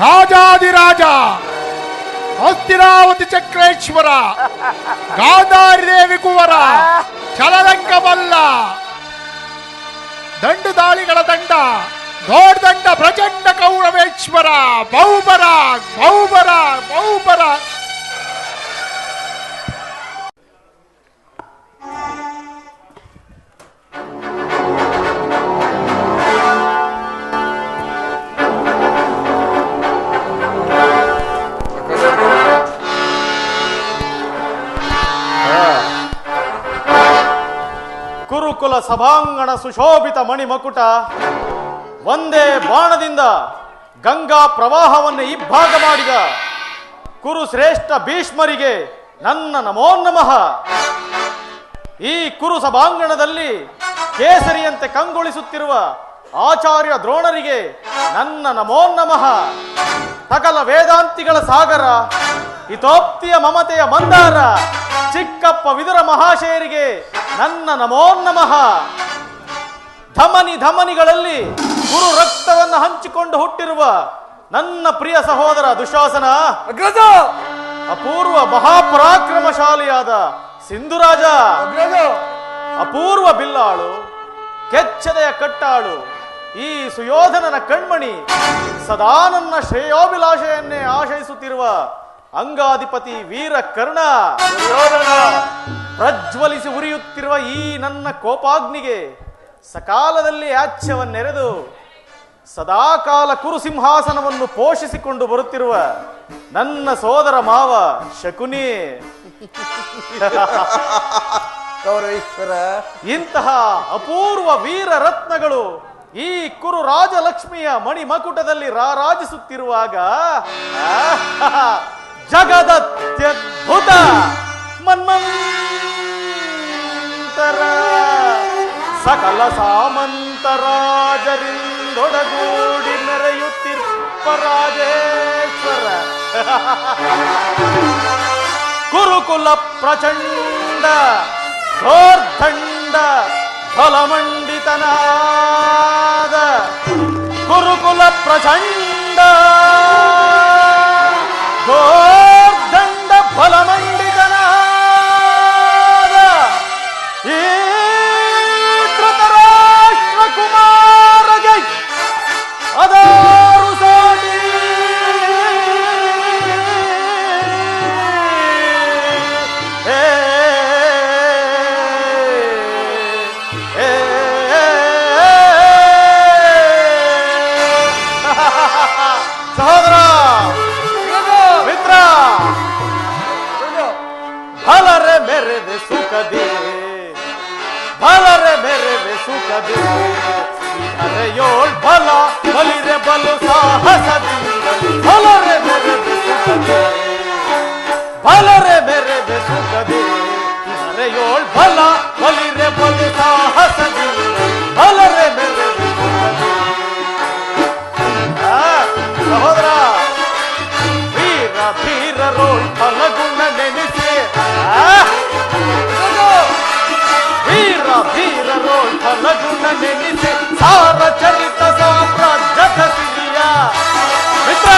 ರಾಜಾದಿರಾಜ ಹಸ್ತಿನಾವತಿ ಚಕ್ರೇಶ್ವರ ಗಾಂಧಾರಿ ದೇವಿ ಕುವರ ಚಲರಂಗಮಲ್ಲ ದಂಡು ದಾಳಿಗಳ ದಂಡ ದೊಡ್ಡ ಪ್ರಚಂಡ ಕೌರವೇಶ್ವರ ಬಹುಬರ ಬಹುಬರ ಬಹುಬರ. ಕುರುಕುಲ ಸಭಾಂಗಣ ಸುಶೋಭಿತ ಮಣಿಮಕುಟ ಒಂದೇ ಬಾಣದಿಂದ ಗಂಗಾ ಪ್ರವಾಹವನ್ನು ಇಬ್ಬಾಗ ಮಾಡಿದ ಕುರುಶ್ರೇಷ್ಠ ಭೀಷ್ಮರಿಗೆ ನನ್ನ ನಮೋ ನಮಃ. ಈ ಕುರು ಸಭಾಂಗಣದಲ್ಲಿ ಕೇಸರಿಯಂತೆ ಕಂಗೊಳಿಸುತ್ತಿರುವ ಆಚಾರ್ಯ ದ್ರೋಣರಿಗೆ ನನ್ನ ನಮೋ ನಮಃ. ಸಕಲ ವೇದಾಂತಿಗಳ ಸಾಗರ ಹಿತೋಕ್ತಿಯ ಮಮತೆಯ ಮಂದಾರ ಚಿಕ್ಕಪ್ಪ ವಿದುರ ಮಹಾಶಯರಿಗೆ ನನ್ನ ನಮೋ ನಮಃ. ಧಮನಿ ಧಮನಿಗಳಲ್ಲಿ ಗುರು ರಕ್ತವನ್ನು ಹಂಚಿಕೊಂಡು ಹುಟ್ಟಿರುವ ನನ್ನ ಪ್ರಿಯ ಸಹೋದರ ದುಶಾಸನ, ಅಪೂರ್ವ ಮಹಾಪರಾಕ್ರಮಶಾಲಿಯಾದ ಸಿಂಧುರಾಜ, ಅಪೂರ್ವ ಬಿಲ್ಲಾಳು, ಕೆಚ್ಚದೆಯ ಕಟ್ಟಾಳು, ಈ ಸುಯೋಧನನ ಕಣ್ಮಣಿ, ಸದಾ ನನ್ನ ಶ್ರೇಯೋಭಿಲಾಷೆಯನ್ನೇ ಆಶಯಿಸುತ್ತಿರುವ ಅಂಗಾಧಿಪತಿ ವೀರ ಕರ್ಣ, ಪ್ರಜ್ವಲಿಸಿ ಉರಿಯುತ್ತಿರುವ ಈ ನನ್ನ ಕೋಪಾಗ್ನಿಗೆ ಸಕಾಲದಲ್ಲಿ ಯಾಚ್ಯವನ್ನೆರೆದು ಸದಾಕಾಲ ಕುರುಸಿಂಹಾಸನವನ್ನು ಪೋಷಿಸಿಕೊಂಡು ಬರುತ್ತಿರುವ ನನ್ನ ಸೋದರ ಮಾವ ಶಕುನಿ. ಇಂತಹ ಅಪೂರ್ವ ವೀರ ರತ್ನಗಳು ಈ ಕುರು ರಾಜಲಕ್ಷ್ಮಿಯ ಮಣಿಮಕುಟದಲ್ಲಿ ರಾರಾಜಿಸುತ್ತಿರುವಾಗ ಜಗದತ್ಯದ್ಭುತ ಮನ್ಮಂತರ ಸಕಲ ಸಾಮಂತರಾಜರಿಂದೊಡಗೂಡಿ ಮೆರೆಯುತ್ತಿರುವ ರಾಜೇಶ್ವರ ಕುರುಕುಲ ಪ್ರಚಂಡ ಘೋರ್ಧಂಡ ಫಲಮಂಡಿತನಾದ ಕುರುಕುಲ ಪ್ರಚಂಡ ಘೋರ್ಧಂಡ ಫಲಮಂಡಿತನಾದ ಈ ಧೃತರಾಷ್ಟ್ರ ಕುಮಾರಗೆ ಅದಾರು ಸಾಟಿ ಸಹೋದರ ಮಿತ್ರ ಭಲರೆ ಮೆರೆವೆ ಸುಖದೇ ಭಲರೆ ಮೆರೆವೆ ಸುಖದೇ ಅರೆಯೋಳ್ ಬಲ ಬಲಿರೆ ಬಲು ಸಾಹಸದಿಂದ ಭಲರೆ ಮೆರೆವೆ ಸುಖದೇ ಭಲರೆ ಮೆರೆವೆ ಸುಖದೇ ಅರೆಯೋಳ್ ಬಲ ಬಲಿರೆ ಬಲು ಸಾಹಸದಿಂದ ಭಲರೆ ಮೆರೆವೆ ಸುಖದೇ. ಸಹೋದರ ವೀರ ಧೀರರೋಳ್ ಫಲಗುಣ ನೆನೆಸಿ ವೀರ ಧೀರರೋಳ್ ಫಲಗುಣ ನೆನೆಸಿ ಸಾರ ಚರಿತ ಸಾಮ್ರಾಜ್ಯದ ಸಿರಿಯ ಮಿತ್ರ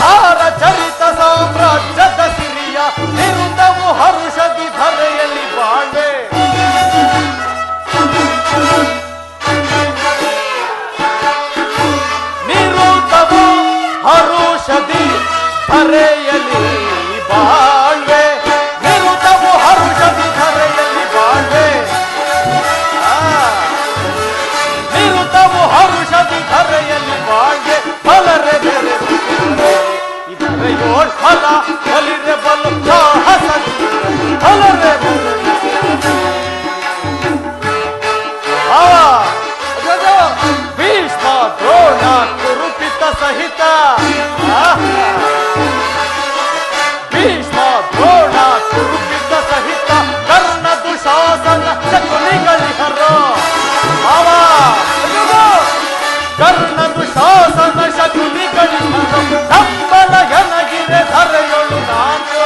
ಸಾರ ಚರಿತ ಸಾಮ್ರಾಜ್ಯದ ಸಿರಿಯ ನಿರುತವು ಹರುಷದಿ ಧರೆಯಲ್ಲಿ ಬಾಳ್ವೆ ನಿರುತವು ಹರುಷದಿ ಧರೆಯಲ್ಲಿ ಬಾಳ್ವೆ ನಿರುತವು ಹರುಷದಿ ಧರೆಯಲ್ಲಿ ಬಾಳ್ವೆ ನಿರುತವು ಹರುಷದಿ ಧರೆಯಲ್ಲಿ ಬಾಳ್ವೆ ಫಲರೆ ಬೆರೆ ಇದರೆಯೋಳ್ ಫಲ ಬಲಿರೆ ಬಲು ಸಾಹಸದಿ ಫಲರೆ ಬೆರೆ ಭೀಷ್ಮ ದ್ರೋಣ ಕುರುಪಿತ ಸಹಿತ ಭೀಷ್ಮ ದ್ರೋಣ ಕುರುಪಿತ ಸಹಿತ ಕರ್ಣ ದುಶಾಸನ ಶಕುನಿಗಳಿಹರೋ ಅವ ಕರ್ಣ ದುಶಾಸನ ಶಕುನಿಗಳಿಹರೋ ಕಂಬಳ ಯನಗಿರೆ ಧರೆಯೊಳು ನಾನು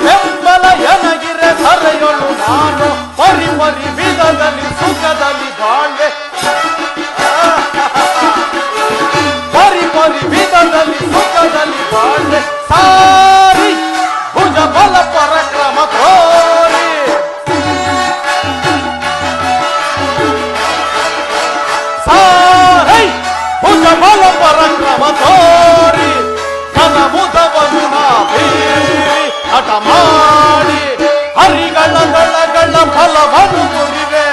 ಬೆಂಬಲ ಯನಗಿರೆ ಧರೆಯೊಳು ನಾನು ಪರಿ ಪರಿ ವಿಧದಲ್ಲಿ ಸುಖದಲ್ಲಿ ಬಾಳ್ವೆ ಬಲ ಪರಾಕ್ರಮ ತೋರಿ ಘನಮುದವನ್ನು ಬೀರಿ ಹಠ ಮಾಡಿ ಹರಿಗಳ ದಳಗಳ ಫಲವನ್ನು ಮುರಿವೆ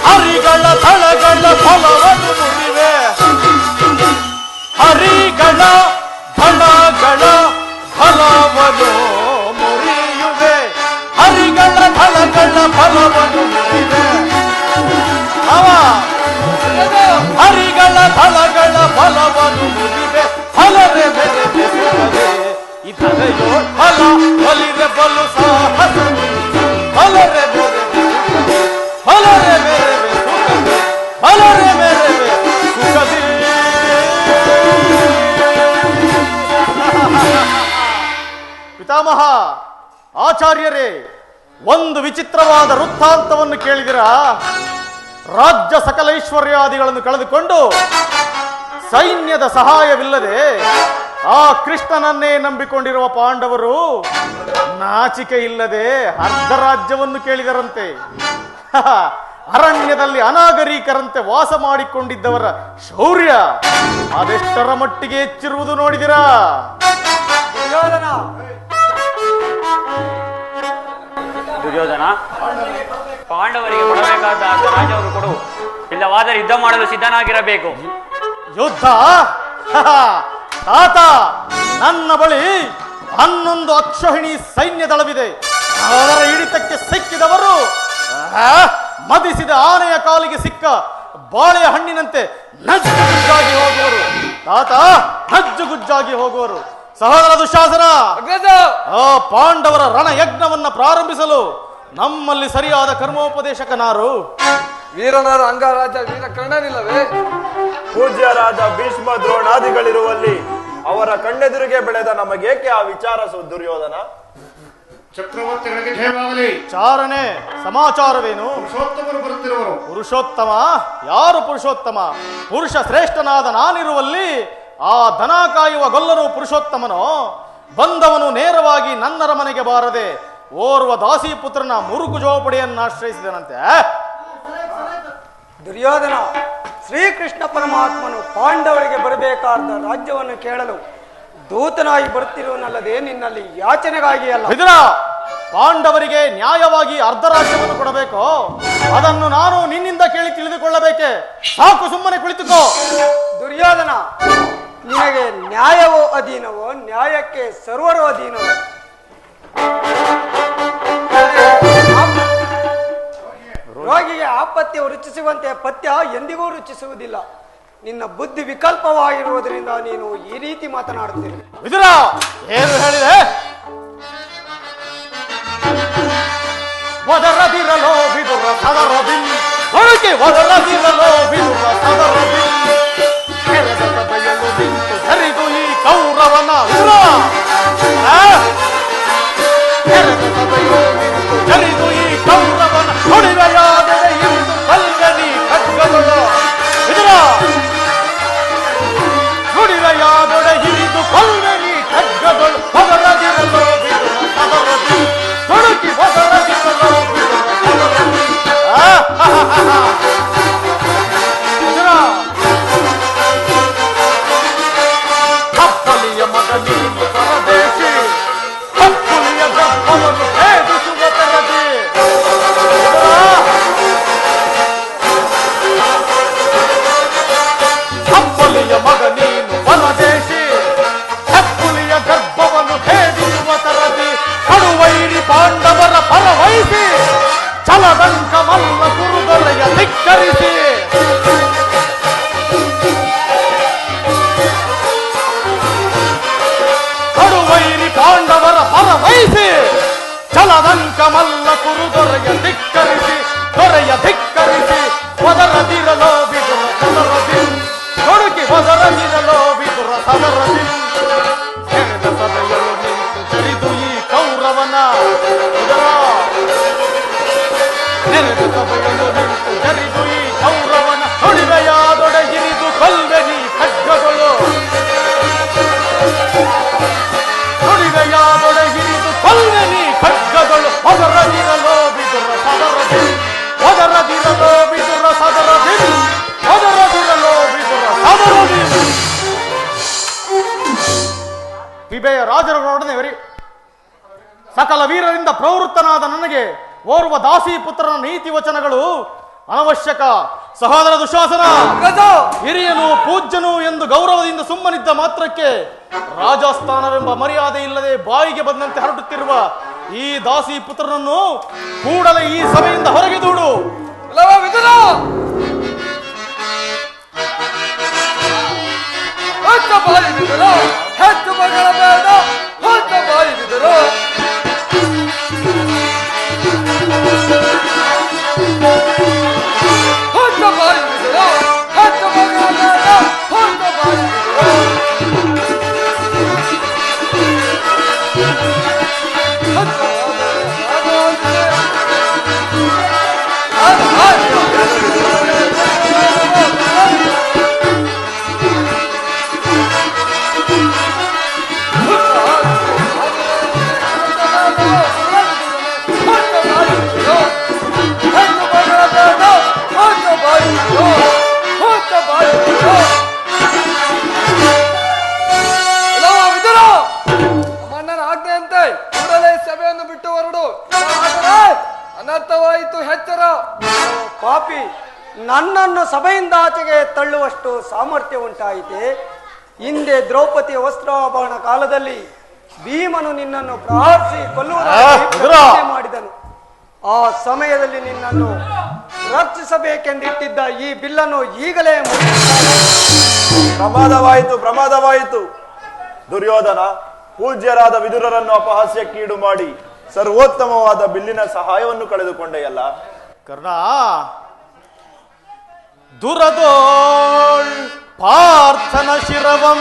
ಹರಿಗಳ ದಳಗಳ ಫಲವನ್ನು ಮುರಿವೆ ಹರಿಗಳ ದಳಗಳ ಫಲವನ್ನು ಮುರಿಯುವೆ ಹರಿಗಳ ದಳಗಳ ಫಲವನ್ನು ಮುರಿವೆ ಹರಿಗಳ ಫಲಗಳ ಫಲವನ್ನು ಮುರಿವೆ ಫಲವೇ ಬೆಲೆ ಬೆಸುತ್ತದೆ ಇದರೆಯೋ ಫಲ ಬಲಿರೆ ಬಲು ಸಾಹಸ ಫಲವೇ ಬೆಲೆ ಬೆಸುತ್ತದೆ ಫಲವೇ ಬೆಲೆ ಬೆಸುತ್ತದೆ ಫಲವೇ ಬೆಲೆ ಬೆಸುತ್ತದೆ ಪಿತಾಮಹ ಆಚಾರ್ಯರೇ ಒಂದು ವಿಚಿತ್ರವಾದ ವೃತ್ತಾಂತವನ್ನು ಕೇಳಿದಿರಾ ರಾಜ್ಯ ಸಕಲೈಶ್ವರ್ಯಾದಿಗಳನ್ನು ಕಳೆದುಕೊಂಡು ಸೈನ್ಯದ ಸಹಾಯವಿಲ್ಲದೆ ಆ ಕೃಷ್ಣನನ್ನೇ ನಂಬಿಕೊಂಡಿರುವ ಪಾಂಡವರು ನಾಚಿಕೆ ಇಲ್ಲದೆ ಅರ್ಧ ರಾಜ್ಯವನ್ನು ಕೇಳಿದರಂತೆ ಅರಣ್ಯದಲ್ಲಿ ಅನಾಗರಿಕರಂತೆ ವಾಸ ಮಾಡಿಕೊಂಡಿದ್ದವರ ಶೌರ್ಯ ಅದೆಷ್ಟರ ಮಟ್ಟಿಗೆ ಹೆಚ್ಚಿರುವುದು ನೋಡಿದಿರಾ ದುರ್ಯೋಧನ ಪಾಂಡವರಿಗೆ ಕೊಡಬೇಕಾದ ರಾಜ್ಯವನ್ನು ಕೊಡು, ಇಲ್ಲವಾದರೆ ಯುದ್ಧ ಮಾಡಲು ಸಿದ್ಧನಾಗಿರಬೇಕು. ಯುದ್ಧ ತಾತ, ನನ್ನ ಬಳಿ 11 ಅಕ್ಷೋಹಿಣಿ ಸೈನ್ಯ ದಳವಿದೆ. ಅದರ ಹಿಡಿತಕ್ಕೆ ಸಿಕ್ಕಿದವರು ಮದಿಸಿದ ಆನೆಯ ಕಾಲಿಗೆ ಸಿಕ್ಕ ಬಾಳೆಯ ಹಣ್ಣಿನಂತೆ ನಜ್ಜುಗುಜ್ಜಾಗಿ ಹೋಗುವರು. ತಾತ, ನಜ್ಜುಗುಜ್ಜಾಗಿ ಹೋಗುವರು. ಸಹೋದರ ದುಶಾಸನ, ಆ ಪಾಂಡವರ ರಣಯಜ್ಞವನ್ನ ಪ್ರಾರಂಭಿಸಲು ನಮ್ಮಲ್ಲಿ ಸರಿಯಾದ ಕರ್ಮೋಪದೇಶಕನಾರು? ವೀರನಾದ ಅಂಗರಾಜ ವೀರ ಕರ್ಣನಿಲ್ಲವೇ? ಪೂಜ್ಯರಾದ ಭೀಷ್ಮ ದ್ರೋಣಾದಿಗಳಿರುವಲ್ಲಿ ಅವರ ಕಣ್ಣೆದುರಿಗೆ ಬೆಳೆದ ನಮಗೇಕೆ ಆ ವಿಚಾರ ದುರ್ಯೋಧನ? ಚಕ್ರವರ್ತಿಗಳಿಗೆ ಜಯವಾಗಲಿ. ಚಾರಣೆ ಸಮಾಚಾರವೇನು? ಪುರುಷೋತ್ತಮರು ಬರುತ್ತಿರುವರು. ಪುರುಷೋತ್ತಮ? ಯಾರು ಪುರುಷೋತ್ತಮ? ಪುರುಷ ಶ್ರೇಷ್ಠನಾದ ನಾನಿರುವಲ್ಲಿ ಆ ದನ ಕಾಯುವ ಗೊಲ್ಲನು ಪುರುಷೋತ್ತಮನೋ? ಬಂದವನು ನೇರವಾಗಿ ನನ್ನರ ಮನೆಗೆ ಬಾರದೆ ಓರ್ವ ದಾಸಿ ಪುತ್ರನ ಮುರುಕು ಜೋಪಡಿಯನ್ನು ಆಶ್ರಯಿಸಿದನಂತೆ. ದುರ್ಯೋಧನ, ಶ್ರೀಕೃಷ್ಣ ಪರಮಾತ್ಮನು ಪಾಂಡವರಿಗೆ ಬರಬೇಕಾದ ರಾಜ್ಯವನ್ನು ಕೇಳಲು ದೂತನಾಗಿ ಬರುತ್ತಿರುವನಲ್ಲದೆ ನಿನ್ನಲ್ಲಿ ಯಾಚನೆಗಾಗಿ ಅಲ್ಲ. ಇದರ ಪಾಂಡವರಿಗೆ ನ್ಯಾಯವಾಗಿ ಅರ್ಧ ರಾಜ್ಯವನ್ನು ಕೊಡಬೇಕು. ಅದನ್ನು ನಾನು ನಿನ್ನಿಂದ ಕೇಳಿ ತಿಳಿದುಕೊಳ್ಳಬೇಕೆ? ಸಾಕು, ಸುಮ್ಮನೆ ಕುಳಿತುಕೋ. ದುರ್ಯೋಧನ, ನಿನಗೆ ನ್ಯಾಯವೋ ಅಧೀನವೋ? ನ್ಯಾಯಕ್ಕೆ ಸರ್ವರೂ ಅಧೀನವೋ? ರೋಗಿಗೆ ಆಪತ್ಯ ರುಚಿಸುವಂತೆ ಪಥ್ಯ ಎಂದಿಗೂ ರುಚಿಸುವುದಿಲ್ಲ. ನಿನ್ನ ಬುದ್ಧಿ ವಿಕಲ್ಪವಾಗಿರುವುದರಿಂದ ನೀನು ಈ ರೀತಿ ಮಾತನಾಡುತ್ತೀರಿ. ವಿದುರ ಏನು ಹೇಳಿದೆ? ಒದರದಿರಲೋ ವಿದುರ ಸದರದಿ, ಹೊರಗೆ ಒದರದಿರಲೋ ವಿದುರ ಸದರದಿ, ಕೆರೆದ ಸಭೆಯಲು ನಿಂತು ಹರಿದು ಈ ಕೌರವನ ವಿದುರ. ಕೆರೆದ ಸಭೆಯಲು ನಿಂತು ಹರಿದು ಈ ಕೌರವನ ಹೊಡಿವೆಯಾದರೆ ಇಂದು ಕಲ್ಗನಿ ಖಡ್ಗಗಳು. ವಿದುರ, ನುಡಿವೆಯಾದೊಡೆ ಹಿಡಿದು ಕೊಲ್ವೆನಿ ಖಡ್ಗಗಳು. ಹೊದರದಿರಲೋ ವಿದುರ ಸದರದಿ, ತೊಡಕಿ ಹೊದರದಿರಲೋ ವಿದುರ ಸದರದಿ. ವಿದುರ, ಕಪ್ಪಲಿಯ ಮಗ ನೀನು ಪರದೇಶಿ, ಕಪ್ಪುಲಿಯ ಗರ್ಭವನ್ನು ಭೇದಿಸುವ ತರದಿ. ಕಪ್ಪಲಿಯ ಮಗ ನೀನು ಪರದೇಶಿ, ಕಪ್ಪುಲಿಯ ಗರ್ಭವನ್ನು ಭೇದಿಸುವ ತರದಿ. ಕಡುವೈರಿ ಪಾಂಡವರ ಪರವಹಿಸಿ ಛಲದಂಕ ಮಲ್ಲ ಕುರುದೊರೆಯ ಧಿಕ್ಕರಿಸಿ. ಕಡುವೈರಿ ಪಾಂಡವರ ಪರವಹಿಸಿ ಛಲದಂಕ ಮಲ್ಲ ಕುರುದೊರೆಯ ಧಿಕ್ಕರಿಸಿ, ದೊರೆಯ ಧಿಕ್ಕರಿಸಿ. ಒದರದಿರಲೋ ವಿದುರ ಸದರದಿ, ತೊಡಕಿ ಒದರದಿರಲೋ ವಿದುರ ಸದರದಿ. ಕೆರೆದ ಸಭೆಯಲು ನಿಂತು ಜರಿದು ಈ ಕೌರವನ ವಿದುರ. ನೆರೆದ ಸಭೆಯಲು ನಿಂತು ಜರಿದು ಈ ಕೌರವನ ಹೊಡಿವೆಯಾದೊಡೆ ಹಿರಿದು ಕೊಲ್ವೆನಿ ಖಡ್ಗಗಳು. ಹೊಡಿವೆಯಾದೊಡೆ ಹಿರಿದು ಕೊಲ್ವೆನಿ ಖಡ್ಗಗಳು. ಒದರದಿರಲೋ ವಿದುರ ಸದರದಿ, ಒದರದಿರಲೋ ವಿದುರ ಸದರದಿ. ಸಕಲ ವೀರರಿಂದ ಪ್ರವೃತ್ತನಾದ ನನಗೆ ಓರ್ವ ದಾಸಿ ಪುತ್ರನ ನೀತಿ ವಚನಗಳು ಅನವಶ್ಯಕ. ಸಹೋದರ ದುಶಾಸನ, ಹಿರಿಯನು ಪೂಜ್ಯನು ಎಂದು ಗೌರವದಿಂದ ಸುಮ್ಮನಿದ್ದ ಮಾತ್ರಕ್ಕೆ ರಾಜಸ್ಥಾನವೆಂಬ ಮರ್ಯಾದೆ ಇಲ್ಲದೆ ಬಾಯಿಗೆ ಬಂದಂತೆ ಹರಡುತ್ತಿರುವ ಈ ದಾಸಿ ಪುತ್ರನನ್ನು ಕೂಡಲೇ ಈ ಸಭೆಯಿಂದ ಹೊರಗೆ ದೂಡು. ಹೆಚ್ಚು ಮಗಳ ಬೇಡ, ಹೊತ್ತ ಬಾಯಿ ಬಿದರು. ಹೊತ್ತ ಬಾಯಿ ಬಿದರು, ಹೆಚ್ಚು ಮಗಳ ಬೇಡ, ಹೊತ್ತ ಬಾಯಿ ಅನರ್ಥವಾಯಿತು. ಎಚ್ಚರ. ಪಾಪಿ, ನನ್ನನ್ನು ಸಭೆಯಿಂದ ಆಚೆಗೆ ತಳ್ಳುವಷ್ಟು ಸಾಮರ್ಥ್ಯ ಉಂಟಾಯಿತೆ. ಹಿಂದೆ ದ್ರೌಪದಿಯ ವಸ್ತ್ರಾಭರಣ ಕಾಲದಲ್ಲಿ ಭೀಮನು ನಿನ್ನನ್ನು ಪ್ರಹಾರಿಸಿ ಕೊಲ್ಲುವುದಾಗಿ ಮಾಡಿದನು. ಆ ಸಮಯದಲ್ಲಿ ನಿನ್ನನ್ನು ರಕ್ಷಿಸಬೇಕೆಂದಿಟ್ಟಿದ್ದ ಈ ಬಿಲ್ಲನ್ನು ಈಗಲೇ ಪ್ರಮಾದವಾಯಿತು. ದುರ್ಯೋಧನ ಪೂಜ್ಯರಾದ ವಿದುರರನ್ನು ಅಪಹಾಸ್ಯಕ್ಕೀಡು ಮಾಡಿ ಸರ್ವೋತ್ತಮವಾದ ಬಿಲ್ಲಿನ ಸಹಾಯವನ್ನು ಕಳೆದುಕೊಂಡೆಯಲ್ಲ. ಕರ್ಣ, ದುರದೋಳ್ ಪಾರ್ಥನ ಶಿರವಂ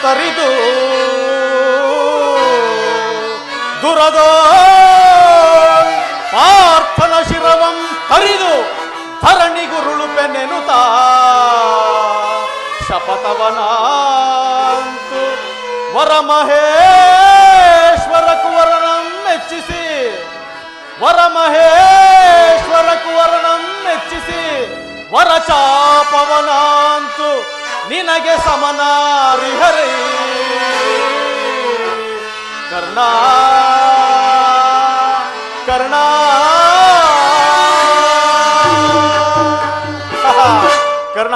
ತರಿದು, ದುರದೋಳ್ ಪಾರ್ಥನ ಶಿರವಂ ತರಿದು ಧರಣಿಗುರುಳುಪೆನೆನುತಾ ಶಪಥವನಾಂತು ವರಮಹೇಶ್ವರ ಕುವರನಂ ಮೆಚ್ಚಿಸಿ, ವರಮಹೇಶ್ವರ ಕುವರನಂ ಮೆಚ್ಚಿಸಿ ವರಚಾಪವನಾಂತು ನಿನಗೆ ಸಮನಾರಿಹರೇ. ಕರ್ಣ ಕರ್ಣ ಕರ್ಣ,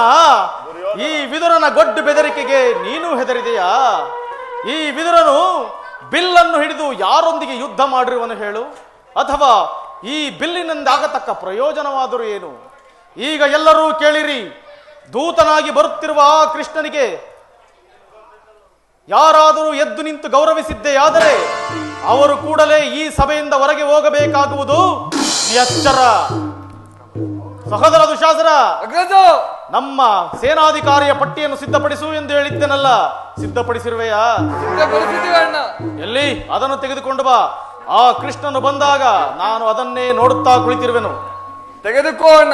ಈ ವಿದುರನ ಗೊಡ್ಡು ಬೆದರಿಕೆಗೆ ನೀನು ಹೆದರಿದೆಯಾ? ಈ ವಿದುರನು ಬಿಲ್ಲನ್ನು ಹಿಡಿದು ಯಾರೊಂದಿಗೆ ಯುದ್ಧ ಮಾಡಿರುವನು ಹೇಳು? ಅಥವಾ ಈ ಬಿಲ್ಲಿನಿಂದಾಗತಕ್ಕ ಪ್ರಯೋಜನವಾದರೂ ಏನು? ಈಗ ಎಲ್ಲರೂ ಕೇಳಿರಿ. ದೂತನಾಗಿ ಬರುತ್ತಿರುವ ಆ ಕೃಷ್ಣನಿಗೆ ಯಾರಾದರೂ ಎದ್ದು ನಿಂತು ಗೌರವಿಸಿದ್ದೆಯಾದರೆ ಅವರು ಕೂಡಲೇ ಈ ಸಭೆಯಿಂದ ಹೊರಗೆ ಹೋಗಬೇಕಾಗುವುದು ಎಚ್ಚರ. ಸಹೋದರ ದುಶಾಸನ, ನಮ್ಮ ಸೇನಾಧಿಕಾರಿಯ ಪಟ್ಟಿಯನ್ನು ಸಿದ್ಧಪಡಿಸು ಎಂದು ಹೇಳಿದ್ದೇನಲ್ಲ, ಸಿದ್ಧಪಡಿಸಿರುವೆಯಾ? ಎಲ್ಲಿ? ಅದನ್ನು ತೆಗೆದುಕೊಂಡು ಬಾ. ಆ ಕೃಷ್ಣನು ಬಂದಾಗ ನಾನು ಅದನ್ನೇ ನೋಡುತ್ತಾ ಕುಳಿತಿರುವೆನು. ತೆಗೆದುಕೋ ಅಣ್ಣ.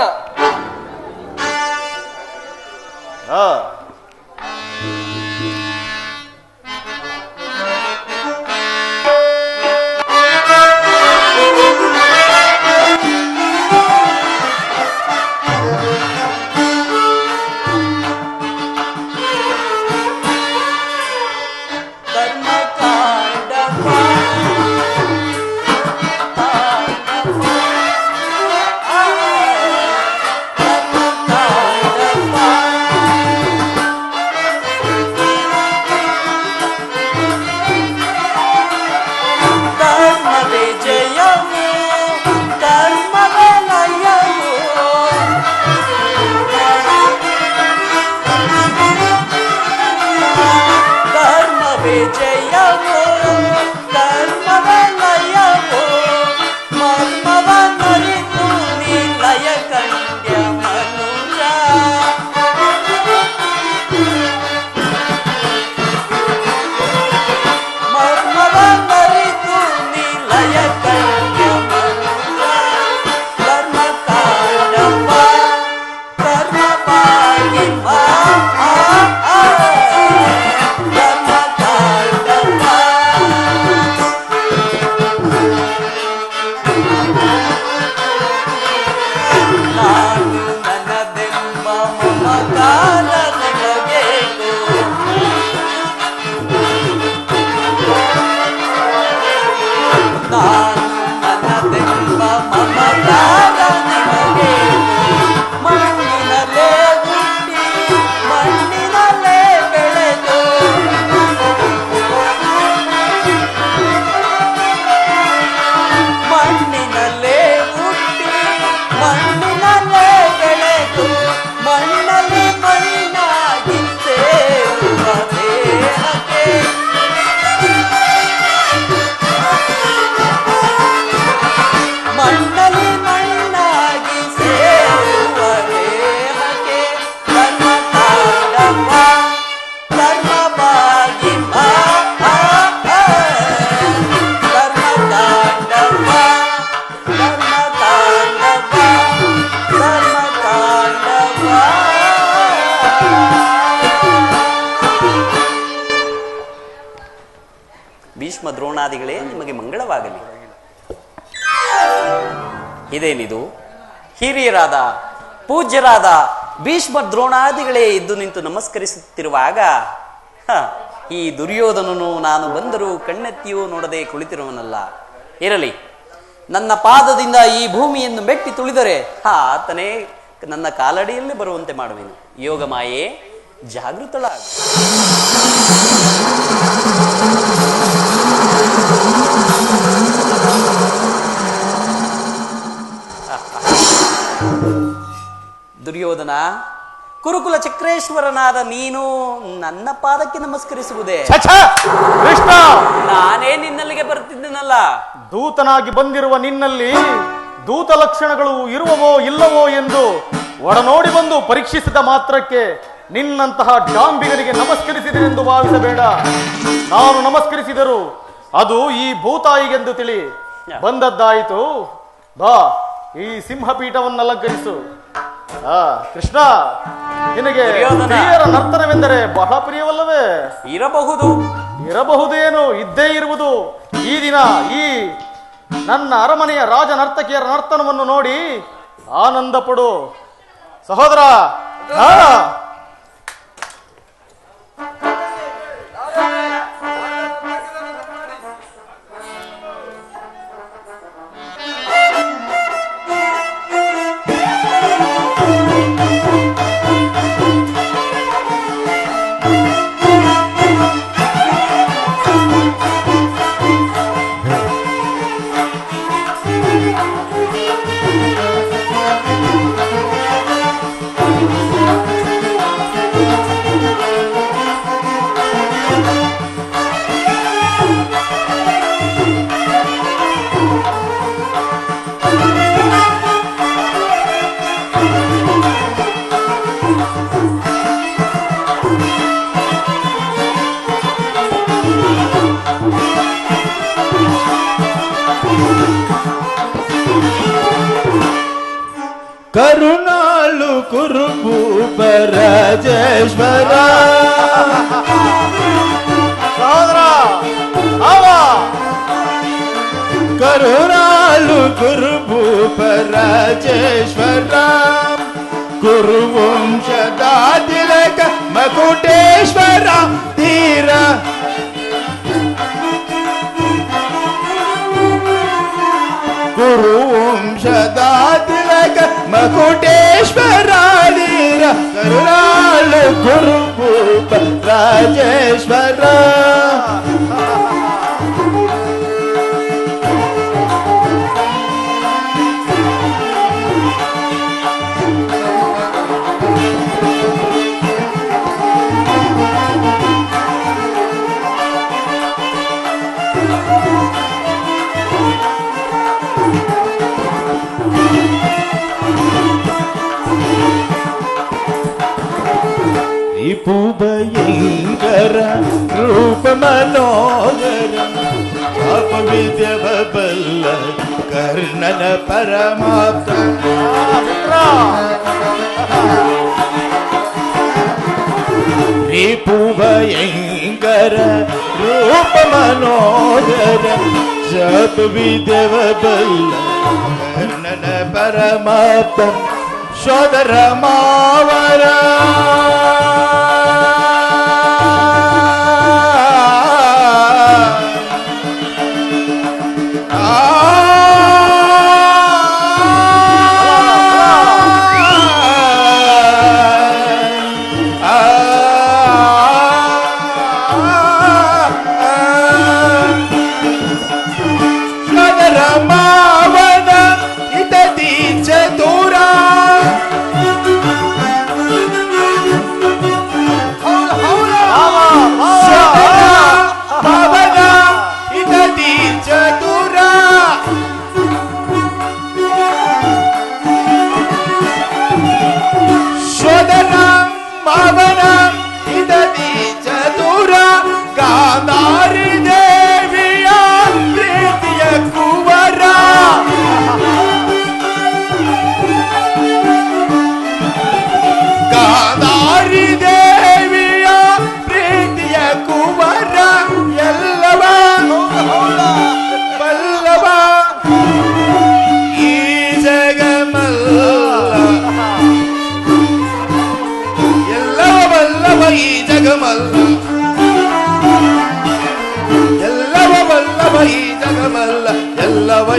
ದ್ರೋಣಾದಿಗಳೇ, ನಿಮಗೆ ಮಂಗಳವಾಗಲಿ. ಇದೇನಿದು? ಹಿರಿಯರಾದ ಪೂಜ್ಯರಾದ ಭೀಷ್ಮ ದ್ರೋಣಾದಿಗಳೇ ಎದ್ದು ನಿಂತು ನಮಸ್ಕರಿಸುತ್ತಿರುವಾಗ ಈ ದುರ್ಯೋಧನನು ನಾನು ಬಂದರೂ ಕಣ್ಣೆತ್ತಿಯೂ ನೋಡದೆ ಕುಳಿತಿರುವನಲ್ಲ. ಇರಲಿ, ನನ್ನ ಪಾದದಿಂದ ಈ ಭೂಮಿಯನ್ನು ಮೆಟ್ಟಿ ತುಳಿದರೆ ಆತನೇ ನನ್ನ ಕಾಲಡಿಯಲ್ಲಿ ಬರುವಂತೆ ಮಾಡುವೆನು. ಯೋಗ ಮಾಯೆ, ಜಾಗೃತಳಾಗು. ದುರ್ಯೋಧನ, ಕುರುಕುಲ ಚಕ್ರೇಶ್ವರನಾದ ನೀನು ನನ್ನ ಪಾದಕ್ಕೆ ನಮಸ್ಕರಿಸುವುದೇ? ಕೃಷ್ಣ, ನಾನೇ ನಿನ್ನಲ್ಲಿಗೆ ಬರುತ್ತಿದ್ದೇನಲ್ಲ. ದೂತನಾಗಿ ಬಂದಿರುವ ನಿನ್ನಲ್ಲಿ ದೂತ ಲಕ್ಷಣಗಳು ಇರುವವೋ ಇಲ್ಲವೋ ಎಂದು ಒಡನೋಡಿ ಬಂದು ಪರೀಕ್ಷಿಸಿದ ಮಾತ್ರಕ್ಕೆ ನಿನ್ನಂತಹ ಡಾಂಬಿಗನಿಗೆ ನಮಸ್ಕರಿಸಿದೆನೆಂದು ಭಾವಿಸಬೇಡ. ನಾನು ನಮಸ್ಕರಿಸಿದರು ಅದು ಈ ಭೂತಾಯಿಗೆಂದು ತಿಳಿ. ಬಂದದ್ದಾಯಿತು, ಬಾ ಈ ಸಿಂಹಪೀಠವನ್ನು ಅಲಂಕರಿಸು. ಕೃಷ್ಣ, ನಿನಗೆ ಪ್ರಿಯರ ನರ್ತನವೆಂದರೆ ಬಹಳ ಪ್ರಿಯವಲ್ಲವೇ? ಇರಬಹುದೇನು, ಇದ್ದೇ ಇರುವುದು. ಈ ದಿನ ಈ ನನ್ನ ಅರಮನೆಯ ರಾಜ ನರ್ತಕಿಯರ ನರ್ತನವನ್ನು ನೋಡಿ ಆನಂದ ಪಡು ಸಹೋದರ. ಕರುಣಾಳು ಕುರುಭೂಪ ರಾಜೇಶ್ವರ ಸಹೋದರ, ಕರುಣಾಳು ಕುರುಭೂಪ ರಾಜೇಶ್ವರ ಕುರುವಂಶದ ತಿಲಕ ಮಕುಟೇಶ್ವರ ಧೀರ ಕುರುವಂಶದ ತಿಲಕ ಮಕುಟೇಶ್ವರ ಧೀರ ಕರುಣಾಳು ಕುರುಭೂಪ ರಾಜೇಶ್ವರ. ಭಯಂಕರ ರೂಪ ಮನೋದರ ಪಾಪ ವಿದ್ಯವ ಬಲ್ಲ ಕರ್ಣನ ಪರಮಾತ್ಮ ರಿಪು ಭಯಂಕರ ರೂಪ ಮನೋದರ ಜಪ ವಿದ್ಯವ ಬಲ್ಲ ಕರ್ಣನ ಪರಮಾತ್ಮ ಸೋದರ ಮಾವರ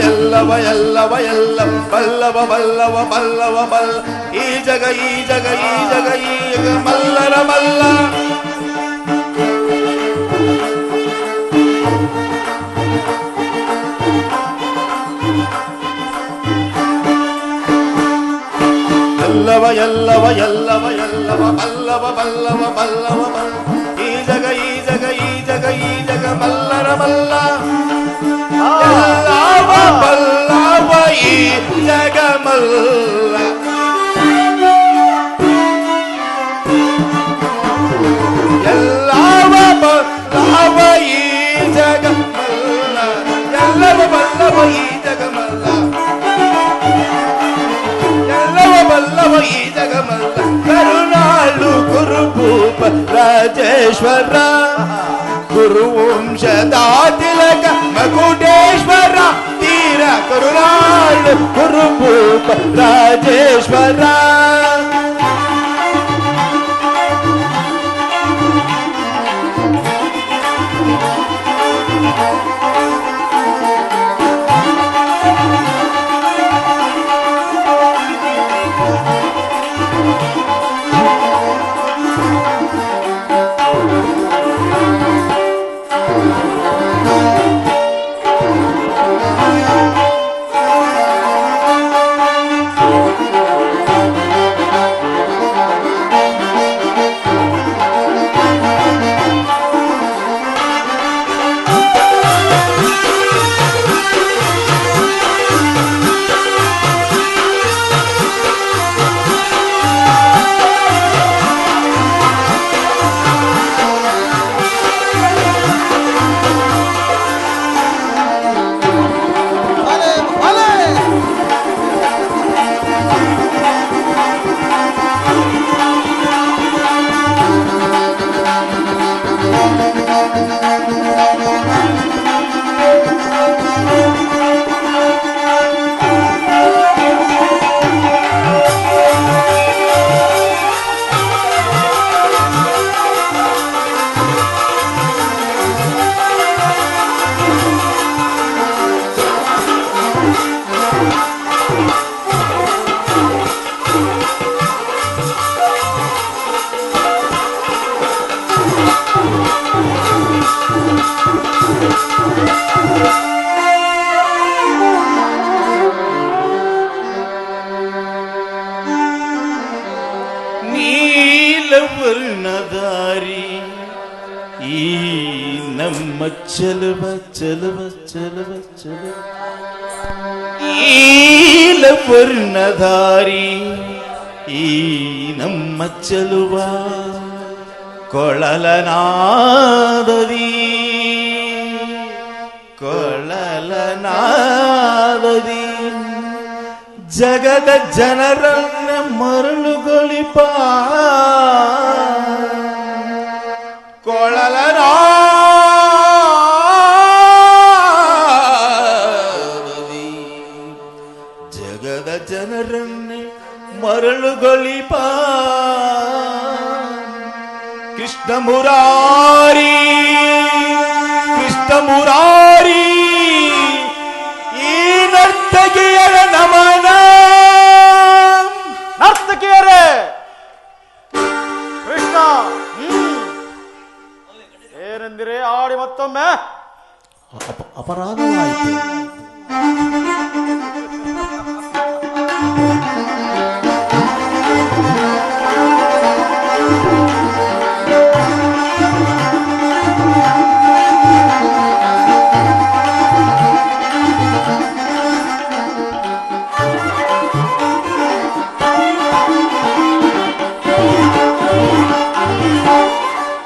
ಎಲ್ಲವ ಎಲ್ಲವ ಎಲ್ಲ ಬಲ್ಲವ ಬಲ್ಲವ ಬಲ್ಲವ ಬಲ್ಲ ಈ ಜಗ ಈ ಜಗ ಈ ಜಗ ಈ ಜಗ ಮಲ್ಲರ ಮಲ್ಲ ಎಲ್ಲವ ಎಲ್ಲವ ಎಲ್ಲವ ಎಲ್ಲವ ಬಲ್ಲವ ಬಲ್ಲವ ಬಲ್ಲವ ಬಲ್ಲ ಈ ಜಗ ಈ ಜಗ ಈ ಜಗ ಈ ಜಗ ಮಲ್ಲರ ಮಲ್ಲ ಎಲ್ಲವ ಬಲ್ಲವ ಈ ಜಗ ಮಲ್ಲ ಎಲ್ಲವ ಬಲ್ಲವ ಈ ಜಗ ಮಲ್ಲ ಎಲ್ಲವ ಬಲ್ಲವ ಈ ಜಗ ಮಲ್ಲ ಬಲ್ಲವ ಈ ಜಗಮಲ್ಲ ಕರುಣಾಳು ಗುರುಭೂಪ ರಾಜೇಶ್ವರ ಗುರುವಂಶದ ತಿಲಕ ಮಕುಟೇಶ್ವರ ತೀರ ಕರುಣಾಳು ಗುರುಭೂಪ ರಾಜೇಶ್ವರ ವರ್ಣಧಾರಿ ಈ ನಮ್ಮ ಚಲುವ ಚಲುವ ಚಲುವ ಚಲುವ ಈಲ ವರ್ಣಧಾರಿ ಈ ನಮ್ಮ ಚಲುವ ಕೊಳಲನಾದದಿ ಕೊಳಲನಾದದಿ ಜಗದ ಜನರನ್ನ ಮರಳುಗೊಳಿಪ ಕೊಳಲನಾದದಿ ಜಗದ ಜನರನ್ನೇ ಮರಳುಗೊಳಿಪ ಕೃಷ್ಣ ಮುರಾರಿ ಕೃಷ್ಣ ಮುರಾರಿ ಈ ನರ್ತಕಿಯರ ನಮನ ನರ್ತಕಿಯರೇ ಕೃಷ್ಣ ಏನೆಂದಿರೇ ಆಡಿ ಮತ್ತೊಮ್ಮೆ ಅಪರಾಧವಾಯಿತು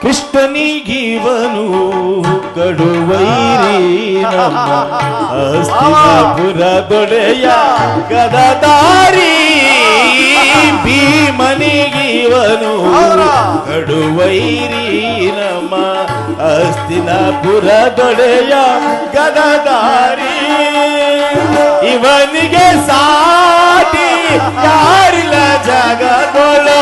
ಕೃಷ್ಣನಿಗೀವನು ಕಡುವೈರಿ ನಮ್ಮ ಹಸ್ತಿನಾಪುರ ದೊಡೆಯ ಗದದಾರಿ ಭೀಮನಿಗೀವನು ಕಡುವೈರಿ ನಮ್ಮ ಹಸ್ತಿನಾಪುರ ದೊಡೆಯ ಗದದಾರಿ ಇವನಿಗೆ ಸಾಟಿ ಯಾರಿಲ್ಲ ಜಗದೊಳು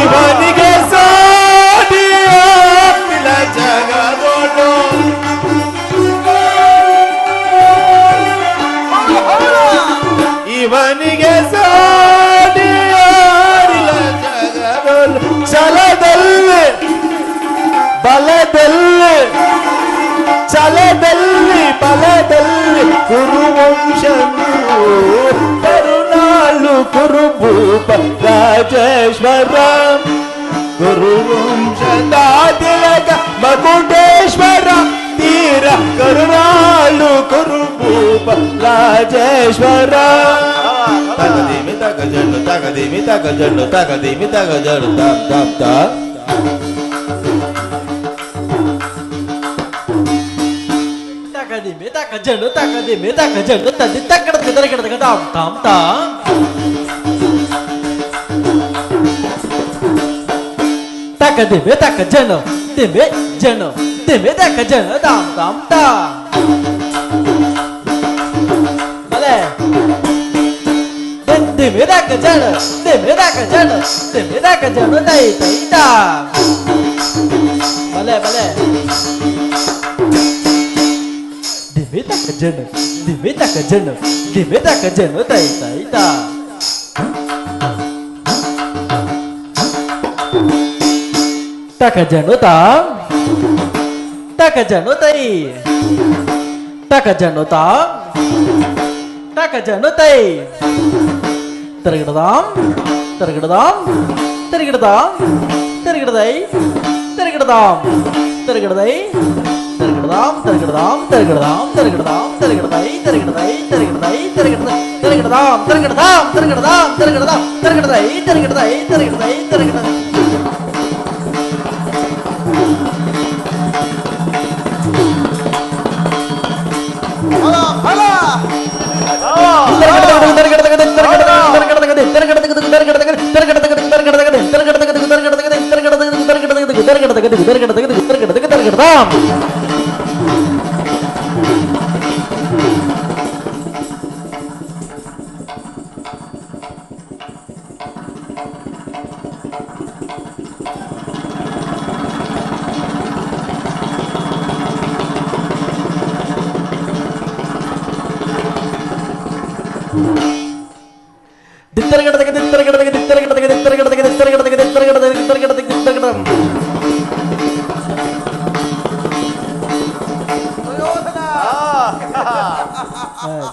ಇವನಿಗೆ ಸಾಟಿ ಯಾರಿಲ್ಲ ಜಗ ರಾಜೇಶ್ವರ ಗುರುವಂಶದಾತಿಲಕ ಮಕುಟೇಶ್ವರ ತೀರ ಕರುಣಾಳು ಕುರುಭೂಪ ರಾಜೇಶ್ವರ ತಗದಿಮಿ ತಗಜಣ್ಣು ತಗದಿಮಿ ತಗಜಣ್ಣು ತಗದಿಮಿ ತಗಜಣ್ಣು ತಪ್ ತಪ್ ತಪ್ ತಕದಿಮೆ ತಕಜಣ್ಣು ತಕದಿಮೆ ತಕಜಣ್ಣು ತದ್ದಿ ತಕ್ಕಡದ ತರಗಡದ ತಾಮ್ ತಾಮ್ ತಾ ತಕದಿಮೆ ತಕಜಣ್ಣು ದಿಮೆ ಜಣ್ಣು ದಿಮೆ ತಕಜಣ್ಣು ತಾಮ್ ತಾಮ್ ತಾ ಬಲೆ ದಿಮೆ ತಕಜಣ್ಣು ದಿಮೆ ತಕಜಣ್ಣು ದಿಮೆ ತಕಜಣ್ಣು ತೈ ತೈ ತಾ ಬಲೆ ಬಲೆ Dimita ka jeno, tai tai ta. Taka jeno ta, taka jeno tai, taka jeno ta, taka jeno tai. Tergadam, tergadam, tergadam, tergadai, tergadam, tergadai. Tergadam, tergadam, tergadam, tergadam, tergadai, tergadai, tergadai, tergadai, tergadam, tergadam, tergadam, tergadam, tergadai, tergadai, tergadai, tergadai.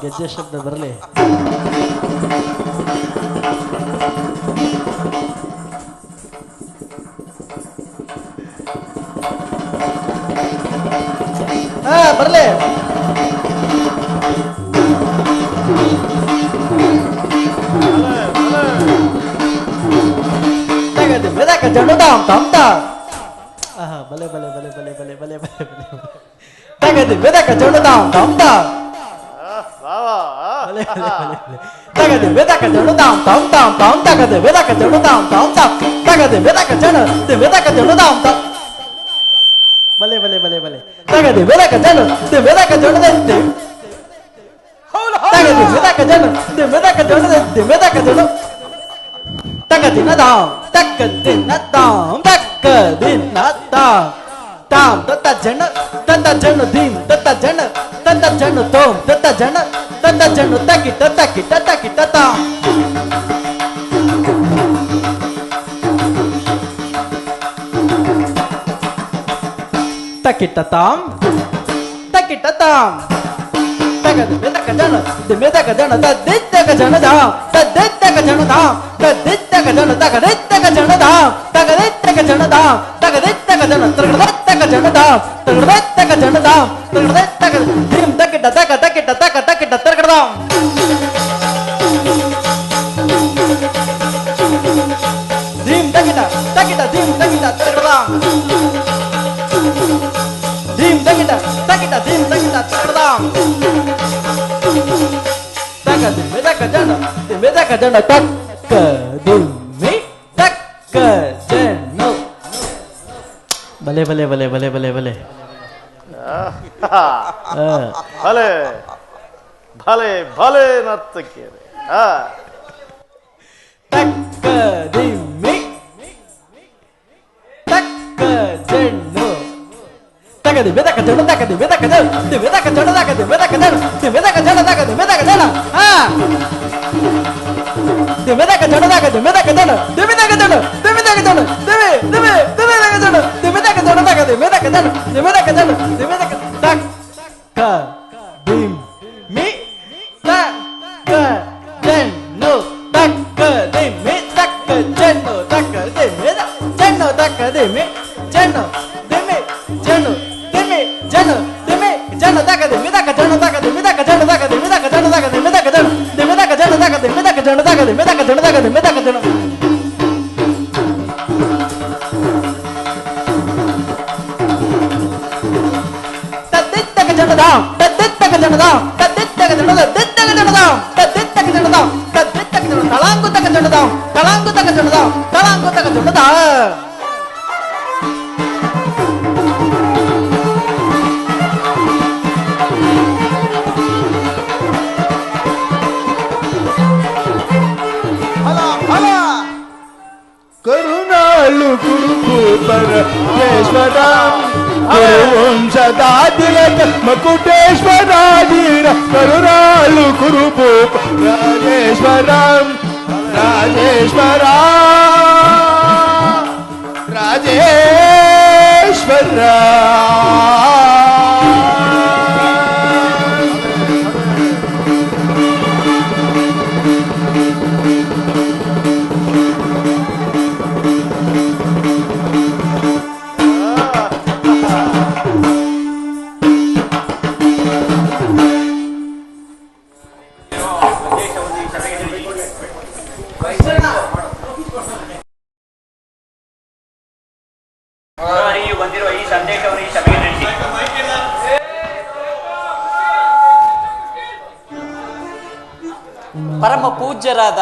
ಗೆಜ್ಜೆ ಶಬ್ದ ಬರಲಿ. ಬರಲಿ. ಜಣ್ಣು ತಾಮ್ ತಾಮ್ ತಾ. ಬಲೆ ಬಲೆ ಬಲೆ ಬಲೆ ಬಲೆ ಬಲೆ ಬಲೆ ಬಲೆ ತಗದಿ ಬೆದಕ ಜಣ್ಣು ತಾಮ್ ತಾಮ್ ತಾ. ತಗದೆ ಬೆದಕ ಜಣ್ಣು ತಾಮ್ ತಾಮ್ ತಾಮ್ ತಾಮ್ ತಗದೆ ಬೆದಕ ಜಣ್ಣು ತಾಮ್ ತಾಮ್ ತಾಮ್ ತಗದೆ ಬೆದಕ ಜಣ್ಣು ಬೆದಕ ಜಣ್ಣು ತಾಮ್ ತಾಮ್ ಬಲೆ ಬಲೆ ಬಲೆ ಬಲೆ ತಗದೆ ಬೆದಕ ಜಣ್ಣು ಬೆದಕ ಜಣ್ಣು ತಗದೆ ಬೆದಕ ಜಣ್ಣು ಬೆದಕ ಜಣ್ಣು ಬೆದಕ ಜಣ್ಣು ತಗದಿನ ತಾಮ್ ತಗದಿನ ತಾಮ್ ತಗದಿನ ತಾಮ್ ತಾಮ್ ತತ್ತ ಜಣ್ಣು ದೀನ್ ತತ್ತ ಜಣ್ಣು ತೋಮ್ ತತ್ತ ಜಣ್ಣು ತಕಿಟ ತಕಿಟ ತಕಿಟ ತಾಮ್ ತಕಿಟ ತಾಮ್ ತಕಿಟ ತಾಮ್ ತಗದು ಬೆದಕ ಜಣ್ಣು ಬೆದಕ ಜಣ್ಣು ತದ್ದಿದ್ದಕ ಜಣ್ಣು ತಾಮ್ ತದ್ದಿದ್ದಕ ಜಣ್ಣು ತಾಮ್ ತದ್ದಿದ್ದಕ ಜಣ್ಣು ತಗದಿದ್ದಕ ಜಣ್ಣು ತಾಮ್ ತಗದಿದ್ದಕ ಜಣ್ಣು ತಾಮ್ ತಗದಿದ್ದಕ ಜಣ್ಣು ತಗದಿದ್ದಕ ಜಣ್ಣು ತಾಮ್ ತಗದಿದ್ದಕ ಜಣ್ಣು ತಾಮ್ ತಗದಿದ್ದಕ ದಿಮ್ ತಕಿಟ ತಕ ತಕಿಟ ತಕ ತಕಿಟ ತಗಡದಾಮ್ ದಿಮ್ ತಕಿಟ ತಕಿಟ ದಿಮ್ ತಕಿಟ ತಗಡದಾಮ್ ದಿಮ್ ತಕಿಟ ತಕಿಟ ದಿಮ್ ತಕಿಟ ತಗಡದಾಮ್ ತಗದಿ ಬೆದಕ ಜಣ್ಣು ಬೆದಕ ಜಣ್ಣು ತಕ್ಕ ದಿಮ್ಮಿ ತಕ್ಕ ಜಣ್ಣು ಬಲೆ ಬಲೆ ಬಲೆ ಬಲೆ ಬಲೆ ಬಲೆ ಭಲೆ ಭಲೆ ಭಲೆ ನರ್ತಕಿಯರೆ. ತಕ್ಕ ದಿಮ್ಮಿ ತಕ್ಕ ಜಣ್ಣು ತಗದಿ ಬೆದಕ ಜಣ್ಣು ತಗದಿ ಬೆದಕ ಜಣ್ಣು ಬೆದಕ ಜಣ್ಣು ತಗದಿ ಬೆದಕ ಜಣ್ಣು ಬೆದಕ ಜಣ್ಣು ತಗದಿ ಬೆದಕ ಜಣ್ಣು ಬೆದಕ ಜಣ್ಣು ತಗದಿ ಬೆದಕ ಜಣ್ಣು ಬೆದಕ ಜಣ್ಣು ಬೆದಕ ಜಣ್ಣು ಬೆದಕ ಜಣ್ಣು ಬೆದಕ ಜಣ್ಣು ತಗದಿ ಬೆದಕ ಜಣ್ಣು ಬೆದಕ ಜಣ್ಣು ಬೆದಕ ತಕ್ಕ ದಿಮ್ಮಿ ತಕ್ಕ ಜಣ್ಣು ತಕ್ಕ ದಿಮ್ಮಿ ತಕ್ಕ ಜಣ್ಣು ಜನದ ತದ್ದಿತ್ತಗ ಜನದ ದಿತ್ತಗ ಜನದ ತದ್ದಿತ್ತಗ ಜನದ ತದ್ದಿತ್ತಗ ಜನದ ತಳಾಂಗುತಗ ಜನದ ತಳಾಂಗುತಗ ಜನದ ತಳಾಂಗುತಗ ಜನದ ಕರುಣಾಳು ಕುರುಕೂಪರೇಶ್ವರ ವಂಶದಾದಿರಕ ಮಕುಟೇಶ್ವರಾದಿರ ಕರುಣಾಳು ಕುರುಕೂಪ ರಾಜೇಶ್ವರ ರಾಜೇಶ್ವರ ರಾಜೇಶ್ವರ ಬಂದಿರುವ ಈ ಸಂದೇಶವನ್ನು ಈ ಸಭೆಗೆ ನಡೆಸಿ. ಪರಮ ಪೂಜ್ಯರಾದ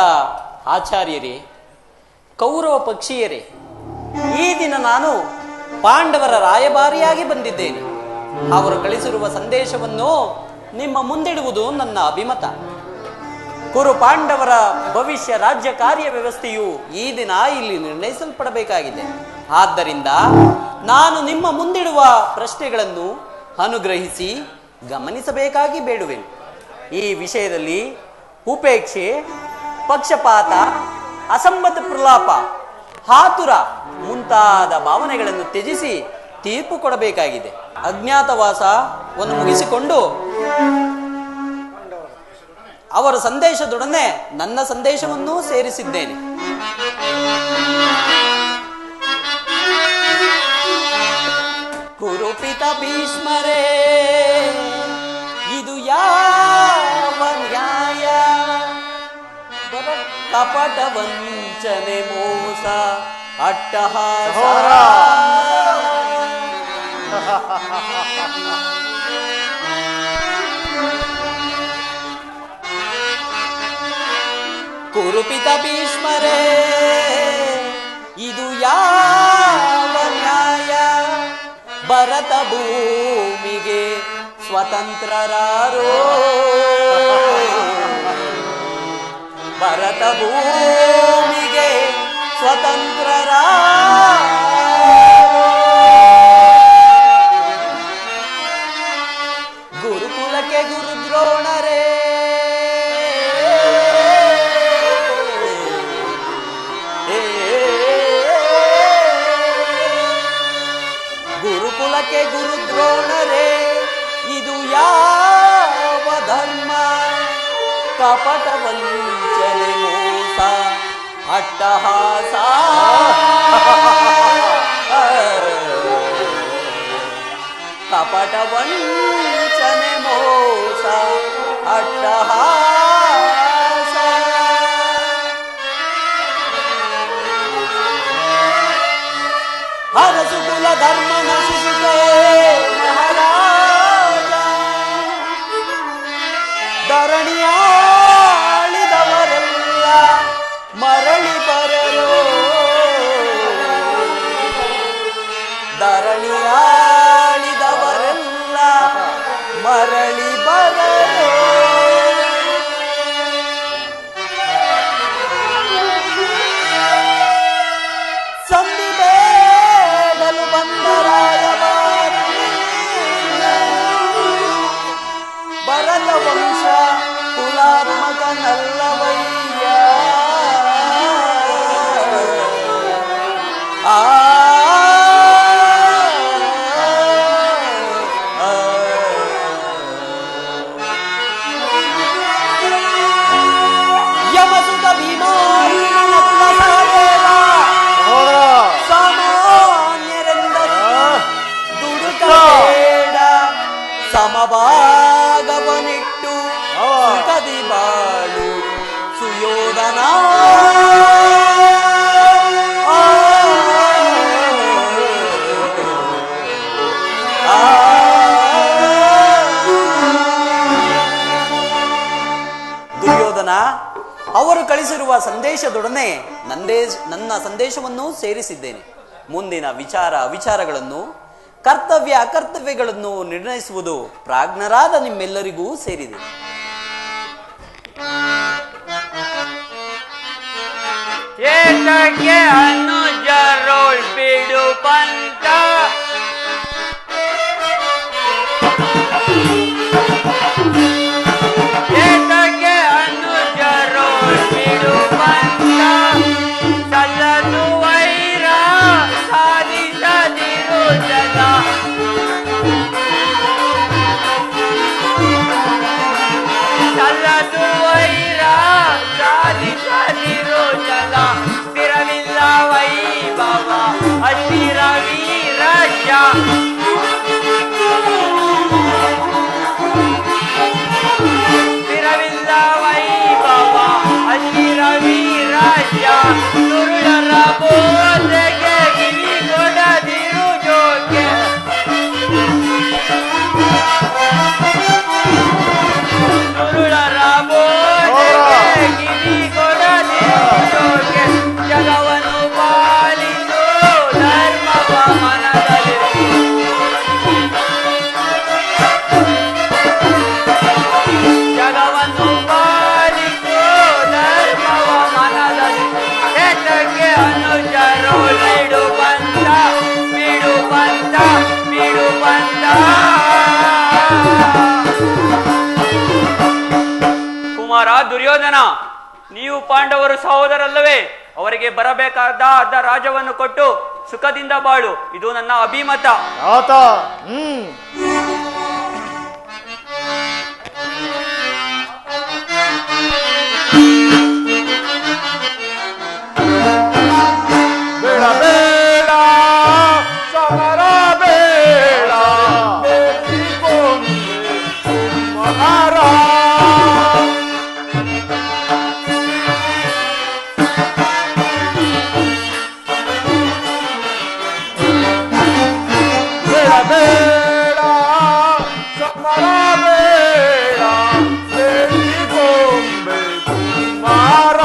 ಆಚಾರ್ಯರೇ, ಕೌರವ ಪಕ್ಷೀಯರೇ, ಈ ದಿನ ನಾನು ಪಾಂಡವರ ರಾಯಭಾರಿಯಾಗಿ ಬಂದಿದ್ದೇನೆ. ಅವರು ಕಳಿಸಿರುವ ಸಂದೇಶವನ್ನು ನಿಮ್ಮ ಮುಂದಿಡುವುದು ನನ್ನ ಅಭಿಮತ. ಕುರು ಪಾಂಡವರ ಭವಿಷ್ಯ ರಾಜ್ಯ ಕಾರ್ಯ ವ್ಯವಸ್ಥೆಯು ಈ ದಿನ ಇಲ್ಲಿ ನಿರ್ಣಯಿಸಲ್ಪಡಬೇಕಾಗಿದೆ. ಆದ್ದರಿಂದ ನಾನು ನಿಮ್ಮ ಮುಂದಿಡುವ ಪ್ರಶ್ನೆಗಳನ್ನು ಅನುಗ್ರಹಿಸಿ ಗಮನಿಸಬೇಕಾಗಿ ಬೇಡುವೆನು. ಈ ವಿಷಯದಲ್ಲಿ ಉಪೇಕ್ಷೆ, ಪಕ್ಷಪಾತ, ಅಸಮ್ಮತ ಪ್ರಲಾಪ, ಹಾತುರ ಮುಂತಾದ ಭಾವನೆಗಳನ್ನು ತ್ಯಜಿಸಿ ತೀರ್ಪು ಕೊಡಬೇಕಾಗಿದೆ. ಅಜ್ಞಾತವಾಸವನ್ನು ಮುಗಿಸಿಕೊಂಡು ಅವರ ಸಂದೇಶದೊಡನೆ ನನ್ನ ಸಂದೇಶವನ್ನೂ ಸೇರಿಸಿದ್ದೇನೆ. ಕುರುಪಿತ ಭೀಷ್ಮರೇ, ಇದು ಯಾವ ನ್ಯಾಯ? ಕಪಟ ವಂಚನೆ ಮೋಸ ಅಟ್ಟಹಾಸ ಕುರುಪಿತ ಭೀಷ್ಮರೇ, ಇದು ಯಾವ ನ್ಯಾಯ? ಭರತ ಭೂಮಿಗೆ ಸ್ವತಂತ್ರರಾರೋ, ಭರತ ಭೂಮಿಗೆ ಸ್ವತಂತ್ರರಾರೋ, ಗುರುಕುಲಕ್ಕೆ ಗುರುದ್ರೋಣರೇ, ಗುರುಕುಲಕ್ಕೆ ಗುರುದ್ರೋಣರೇ, ಇದು ಯಾವ ಧರ್ಮ? ಕಪಟ ವಂಚನೆ ಮೋಸ ಅಟ್ಟಹಾಸ ಕಪಟ ವಂಚನೆ ಮೋಸ ಅಟ್ಟಹಾಸ. ಹರಸುಕುಲ ಧರ್ಮ ನಶಿಸಿದೆ ಮಹಾರಾಜ, ಧರಣಿಯಾಳಿದವರೆಲ್ಲ ಮರಳಿ ಬರಲು, ಧರಣಿಯಾಳಿದವರೆಲ್ಲ ಮರಳಿ ಬರಲು. ಸಂಧಿ ಬೇಡಲು ಬಂದ ರಾಯಭಾರಿ, ಭರತ ವಂಶ ಕುಲಾತ್ಮಕನಲ್ಲವಯ್ಯ. ಯಮಸುತ ಭೀಮಾರಿ ಸಾಮಾನ್ಯರೆಂದರು ದುಡುಕಬೇಡ, ಸಮಭಾಗವನಿಟ್ಟು ಸುಖದಿ ಬಾಳು ಸುಯೋಧನ. ಅವರು ಕಳಿಸಿರುವ ಸಂದೇಶದೊಡನೆ ನನ್ನ ಸಂದೇಶವನ್ನು ಸೇರಿಸಿದ್ದೇನೆ. ಮುಂದಿನ ವಿಚಾರಗಳನ್ನು ಕರ್ತವ್ಯ ಅಕರ್ತವ್ಯಗಳನ್ನು ನಿರ್ಣಯಿಸುವುದು ಪ್ರಾಜ್ಞರಾದ ನಿಮ್ಮೆಲ್ಲರಿಗೂ ಸೇರಿದೆ. ಅನುಜರೋಳ್ ಬಿಡು ಪಂತ ಅನುಜರೋಳ್ ಬಿಡು ಪಂತ ಸಲ್ಲದು ವೈರ ಸಾಧಿಸದಿರು ಜನ ಸಲ್ಲದು ವೈರ ಸಾಧಿಸದಿರು ಜನ ಸ್ಥಿರವಿಲ್ಲ ವೈಭವ ಅಸ್ಥಿರ ವೀರಜ ಸ್ಥಿರವಿಲ್ಲ ವೈಭವ ಅಸ್ಥಿರ ವೀರಜ ದುರುಳರ ಬೋಧೆಗೆ ಕಿವಿ ಕೊಡದಿರು ಜೋಗೆ ದುರುಳರ ಬೋಧೆಗೆ ಕಿವಿ ಕೊಡದಿರು ಜೋಗೆ ಜಗವನ್ನು ಪಾಲಿಸು ಧರ್ಮವ ಮನದಲ್ಲಿ ಜಗವನ್ನು ಪಾಲಿಸು ಧರ್ಮವ ಮನದಲ್ಲಿ ದೇಶಕ್ಕೆ ಅನುಜರು ಬಿಡು ಬಂದ ಬಿಡು ಬಂದ ಬಿಡು ಬಂದ ಕುಮಾರ ದುರ್ಯೋಧನ, ನೀವು ಪಾಂಡವರು ಸಹೋದರಲ್ಲವೇ? ಅವರಿಗೆ ಬರಬೇಕಾದ ರಾಜ್ಯವನ್ನು ಕೊಟ್ಟು ಸುಖದಿಂದ ಬಾಳು, ಇದು ನನ್ನ ಅಭಿಮತ. ಆತ ಬೇಡ ಬೇಡ ಸಮರ ಬೇಡ ಮಹಾರ ಬೇಡ ಬೇಡ ಸಮರ ಬೇಡ ಕೊಂಬೆ ಕುಮಾರ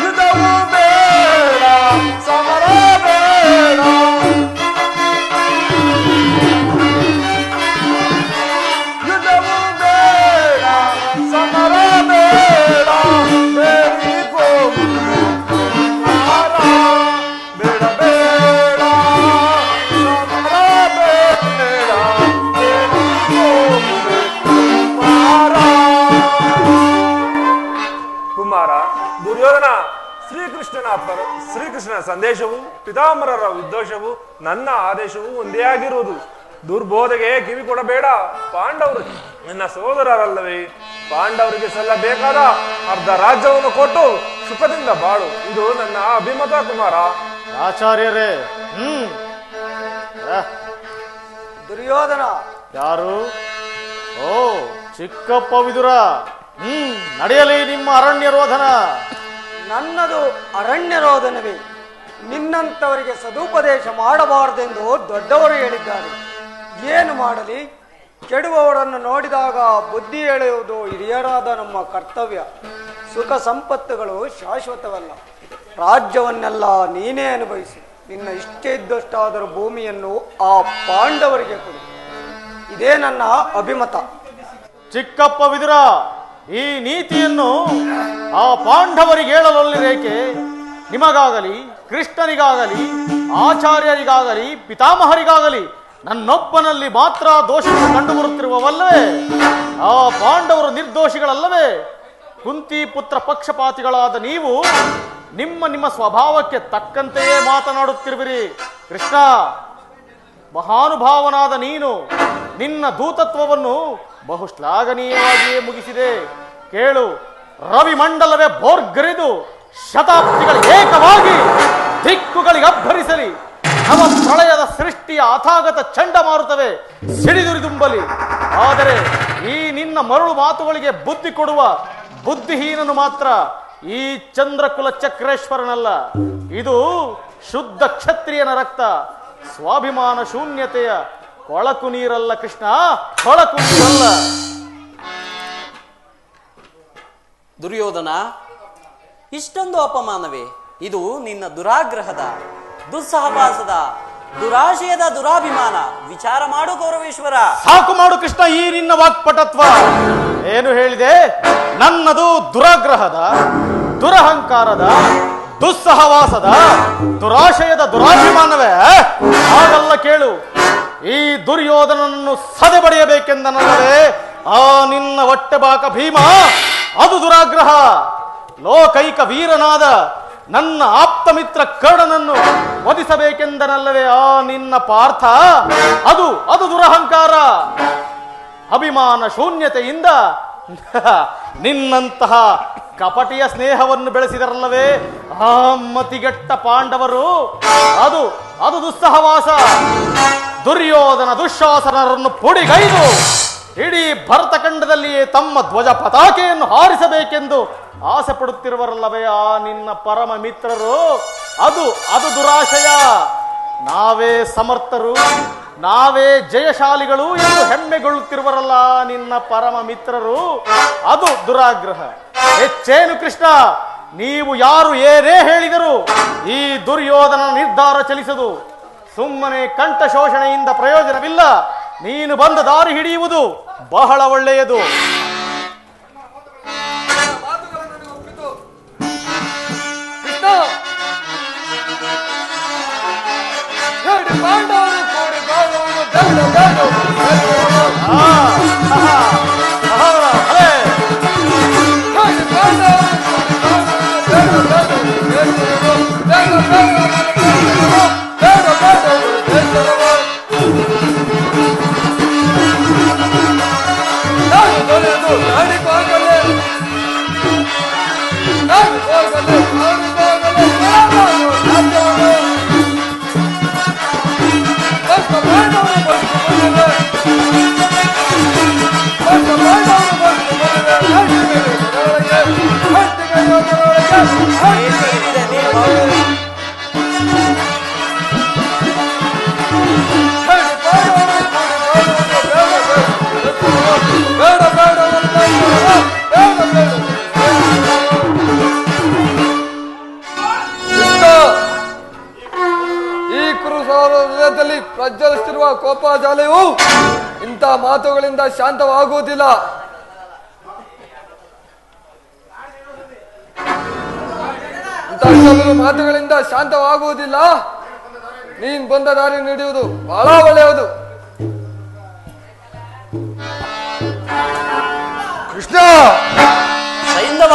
ಯುದ್ಧವು ಬೇಡ ಸಮರ ಬೇಡ ಯುದ್ಧವು ಬೇಡ ಸಮರ ಬೇಡ ಬೇಡಿ ಕೊಂಬೆ ಕುಮಾರ ಬೇಡ ಬೇಡ ಸಮರ ಬೇಡ ಬೇಡಿ ಕೊಂಬೆ ಕುಮಾರ. ಕುಮಾರ ದುರ್ಯೋಧನ, ಶ್ರೀಕೃಷ್ಣನ ಸಂದೇಶವು ಪಿತಾಮರರ ಉದ್ದೇಶವು ನನ್ನ ಆದೇಶವು ಒಂದೇ ಆಗಿರುವುದು. ದುರ್ಬೋಧೆಗೆ ಕಿವಿ ಕೊಡಬೇಡ. ಪಾಂಡವರು ನಿನ್ನ ಸಹೋದರರಲ್ಲವೇ? ಪಾಂಡವರಿಗೆ ಸಲ್ಲಬೇಕಾದ ಅರ್ಧ ರಾಜ್ಯವನ್ನು ಕೊಟ್ಟು ಸುಖದಿಂದ ಬಾಳು, ಇದು ನನ್ನ ಅಭಿಮತ. ಕುಮಾರ ಆಚಾರ್ಯರೇ, ದುರ್ಯೋಧನ, ಯಾರು? ಓ, ಚಿಕ್ಕಪ್ಪ ವಿದುರ. ನಡೆಯಲಿ ನಿಮ್ಮ ಅರಣ್ಯ ರೋಧನ. ನನ್ನದು ಅರಣ್ಯರೋಧನವೇ. ನಿನ್ನಂಥವರಿಗೆ ಸದುಪದೇಶ ಮಾಡಬಾರದೆಂದು ದೊಡ್ಡವರು ಹೇಳಿದ್ದಾರೆ. ಏನು ಮಾಡಲಿ? ಕೆಡುವವರನ್ನು ನೋಡಿದಾಗ ಬುದ್ಧಿ ಹೇಳುವುದು ಹಿರಿಯರಾದ ನಮ್ಮ ಕರ್ತವ್ಯ. ಸುಖ ಸಂಪತ್ತುಗಳು ಶಾಶ್ವತವಲ್ಲ. ರಾಜ್ಯವನ್ನೆಲ್ಲ ನೀನೇ ಅನುಭವಿಸಿ. ನಿನ್ನ ಇಷ್ಟ ಇದ್ದಷ್ಟಾದರೂ ಭೂಮಿಯನ್ನು ಆ ಪಾಂಡವರಿಗೆ ಕೊಡು. ಇದೇ ನನ್ನ ಅಭಿಮತ. ಚಿಕ್ಕಪ್ಪ ವಿದುರ, ಈ ನೀತಿಯನ್ನು ಆ ಪಾಂಡವರಿಗೆ ಹೇಳಲೊಲ್ಲಿರೇಕೆ? ನಿಮಗಾಗಲಿ, ಕೃಷ್ಣನಿಗಾಗಲಿ, ಆಚಾರ್ಯರಿಗಾಗಲಿ, ಪಿತಾಮಹರಿಗಾಗಲಿ ನನ್ನೊಬ್ಬನಲ್ಲಿ ಮಾತ್ರ ದೋಷಗಳು ಕಂಡುಬರುತ್ತಿರುವವಲ್ಲವೇ? ಆ ಪಾಂಡವರು ನಿರ್ದೋಷಿಗಳಲ್ಲವೇ? ಕುಂತಿ ಪುತ್ರ ಪಕ್ಷಪಾತಿಗಳಾದ ನೀವು ನಿಮ್ಮ ಸ್ವಭಾವಕ್ಕೆ ತಕ್ಕಂತೆಯೇ ಮಾತನಾಡುತ್ತಿರುವಿರಿ. ಕೃಷ್ಣ, ಮಹಾನುಭಾವನಾದ ನೀನು ನಿನ್ನ ದೂತತ್ವವನ್ನು ಬಹು ಶ್ಲಾಘನೀಯವಾಗಿಯೇ ಮುಗಿಸಿದೆ. ಕೇಳು, ರವಿಮಂಡಲವೇ ಬೋರ್ಗರಿದು ಶತಾಬ್ದಿಗಳು ಏಕವಾಗಿ ದಿಕ್ಕುಗಳಿಗೆ ಅಬ್ಬರಿಸಲಿ. ನವ ಪ್ರಳಯದ ಸೃಷ್ಟಿಯ ಅಥಾಗತ ಚಂಡಮಾರುತವೇ ಸಿಡಿದುರಿದುಂಬಲಿ. ಆದರೆ ಈ ನಿನ್ನ ಮರಳು ಮಾತುಗಳಿಗೆ ಬುದ್ಧಿ ಕೊಡುವ ಬುದ್ಧಿಹೀನನು ಮಾತ್ರ ಈ ಚಂದ್ರಕುಲ ಚಕ್ರೇಶ್ವರನಲ್ಲ. ಇದು ಶುದ್ಧ ಕ್ಷತ್ರಿಯನ ರಕ್ತ, ಸ್ವಾಭಿಮಾನ ಶೂನ್ಯತೆಯ ಕೊಳಕು ನೀರಲ್ಲ ಕೃಷ್ಣ, ಕೊಳಕು ನೀರಲ್ಲ. ದುರ್ಯೋಧನ, ಇಷ್ಟೊಂದು ಅಪಮಾನವೇ? ಇದು ನಿನ್ನ ದುರಾಗ್ರಹದ, ದುಸ್ಸಹವಾಸದ, ದುರಾಶಯದ ದುರಾಭಿಮಾನ. ವಿಚಾರ ಮಾಡು ಗೌರವೇಶ್ವರ. ಸಾಕು ಮಾಡು ಕೃಷ್ಣ ಈ ನಿನ್ನ ವಾಕ್ಪಟತ್ವ. ಏನು ಹೇಳಿದೆ? ನನ್ನದು ದುರಾಗ್ರಹದ, ದುರಹಂಕಾರದ, ದುಸ್ಸಹವಾಸದ, ದುರಾಶಯದ ದುರಾಭಿಮಾನವೇ? ಹಾಗಲ್ಲ ಕೇಳು. ಈ ದುರ್ಯೋಧನನನ್ನು ಸದೆ ಬಡಿಯಬೇಕೆಂದನಲ್ಲವೇ ಆ ನಿನ್ನ ಹೊಟ್ಟೆಬಾಕ ಭೀಮ. ಅದು ದುರಾಗ್ರಹ. ಲೋಕೈಕ ವೀರನಾದ ನನ್ನ ಆಪ್ತ ಮಿತ್ರ ಕರ್ಣನನ್ನು ವಧಿಸಬೇಕೆಂದನಲ್ಲವೇ ಆ ನಿನ್ನ ಪಾರ್ಥ. ಅದು ದುರಹಂಕಾರ. ಅಭಿಮಾನ ಶೂನ್ಯತೆಯಿಂದ ನಿನ್ನಂತಹ ಕಪಟಿಯ ಸ್ನೇಹವನ್ನು ಬೆಳೆಸಿದರಲ್ಲವೇ ಆ ಮತಿಗೆಟ್ಟ ಪಾಂಡವರು. ಅದು ದುಸ್ಸಹವಾಸ. ದುರ್ಯೋಧನ ದುಶ್ಯಾಸನರನ್ನು ಪುಡಿಗೈದು ಇಡೀ ಭರತಖಂಡದಲ್ಲಿಯೇ ತಮ್ಮ ಧ್ವಜ ಪತಾಕೆಯನ್ನು ಹಾರಿಸಬೇಕೆಂದು ಆಸೆ ಪಡುತ್ತಿರುವರಲ್ಲವೇ ಆ ನಿನ್ನ ಪರಮ ಮಿತ್ರರು. ಅದು ದುರಾಶಯ. ನಾವೇ ಸಮರ್ಥರು, ನಾವೇ ಜಯಶಾಲಿಗಳು ಎಂದು ಹೆಮ್ಮೆಗೊಳ್ಳುತ್ತಿರುವರಲ್ಲ ನಿನ್ನ ಪರಮ ಮಿತ್ರರು. ಅದು ದುರಾಗ್ರಹ. ಹೆಚ್ಚೇನು ಕೃಷ್ಣ, ನೀವು ಯಾರು ಏನೇ ಹೇಳಿದರು ಈ ದುರ್ಯೋಧನ ನಿರ್ಧಾರ ಚಲಿಸದು. ಸುಮ್ಮನೆ ಕಂಠ ಶೋಷಣೆಯಿಂದ ಪ್ರಯೋಜನವಿಲ್ಲ. ನೀನು ಬಂದ ದಾರಿ ಹಿಡಿಯುವುದು ಬಹಳ ಒಳ್ಳೆಯದು. ಪ್ರಜ್ವಲಿಸುತ್ತಿರುವ ಕೋಪಾಜಾಲೆಯು ಇಂಥ ಮಾತುಗಳಿಂದ ಶಾಂತವಾಗುವುದಿಲ್ಲ. ಮಾತುಗಳಿಂದ ಶಾಂತವಾಗುವುದಿಲ್ಲ. ನೀನ್ ಬಂದ ದಾರಿ ನೀಡುವುದು ಬಹಳ ಒಳ್ಳೆಯದು. ಕೃಷ್ಣ ಸೈಂಧವ,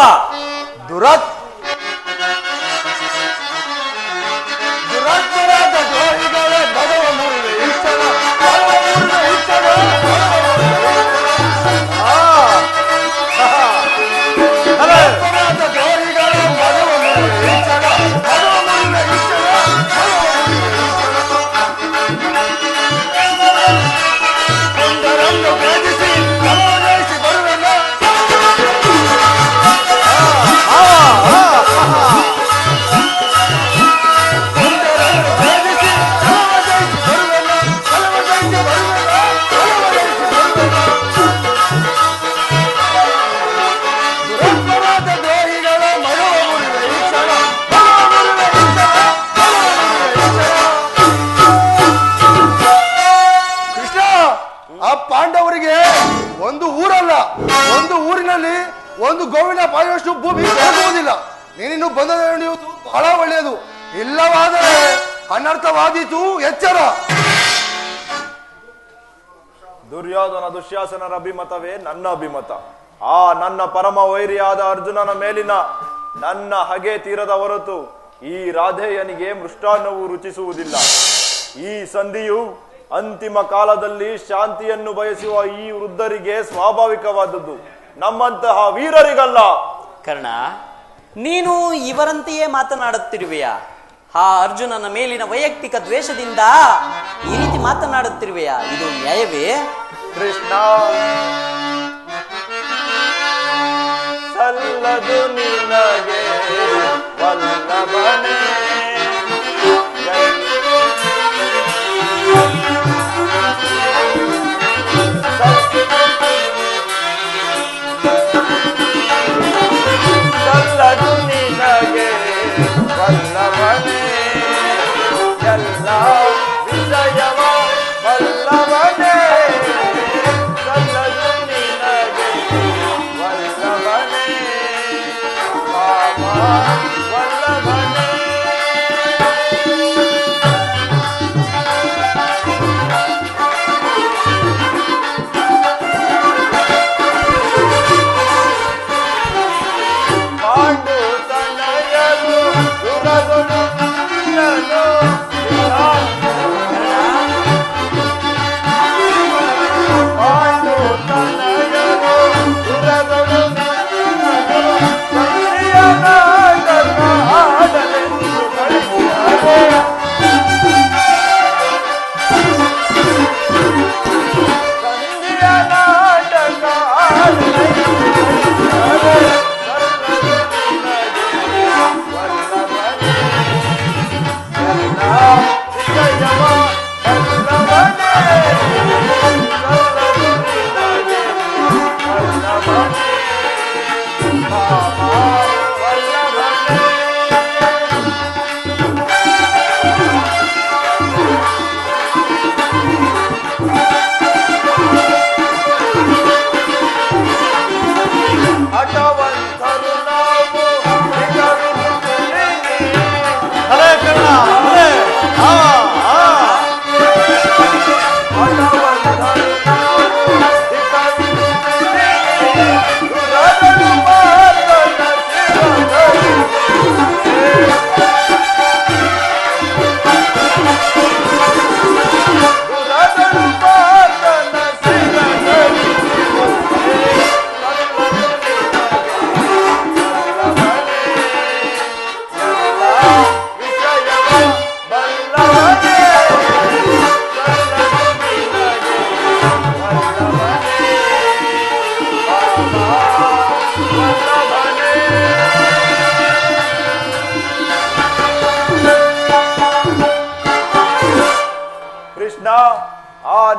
ಪಾಂಡವರಿಗೆ ಒಂದು ಊರಲ್ಲ, ಒಂದು ಊರಿನಲ್ಲಿ ಒಂದು ಗೋವಿನ ಪಾಯುವಷ್ಟು ಭೂಮಿ ದೊರಕುವುದಿಲ್ಲ. ನೀನಿನ್ನು ಬಂದ ನಡೆಯುವುದು ಬಹಳ ಒಳ್ಳೆಯದು. ಇಲ್ಲವಾದರೆ ಅನರ್ಥವಾದೀತು. ಎಚ್ಚರ. ದುರ್ಯೋಧನ ದುಶ್ಯಾಸನರ ಅಭಿಮತವೇ ನನ್ನ ಅಭಿಮತ. ಆ ನನ್ನ ಪರಮ ವೈರಿಯಾದ ಅರ್ಜುನನ ಮೇಲಿನ ನನ್ನ ಹಗೆ ತೀರದ ಹೊರತು ಈ ರಾಧೇಯನಿಗೆ ಮೃಷ್ಟಾನ್ನವು ರುಚಿಸುವುದಿಲ್ಲ. ಈ ಸಂಧಿಯು ಅಂತಿಮ ಕಾಲದಲ್ಲಿ ಶಾಂತಿಯನ್ನು ಬಯಸುವ ಈ ವೃದ್ಧರಿಗೆ ಸ್ವಾಭಾವಿಕವಾದದ್ದು, ನಮ್ಮಂತಹ ವೀರರಿಗಲ್ಲ. ಕರ್ಣ, ನೀನು ಇವರಂತೆಯೇ ಮಾತನಾಡುತ್ತಿರುವೆಯಾ? ಆ ಅರ್ಜುನನ ಮೇಲಿನ ವೈಯಕ್ತಿಕ ದ್ವೇಷದಿಂದ ಈ ರೀತಿ ಮಾತನಾಡುತ್ತಿರುವೆಯಾ? ಇದು ನ್ಯಾಯವೇ? ಕೃಷ್ಣ, ಸಲ್ಲದು ನಿನಗೆ ವಲ್ಲಭನೇ.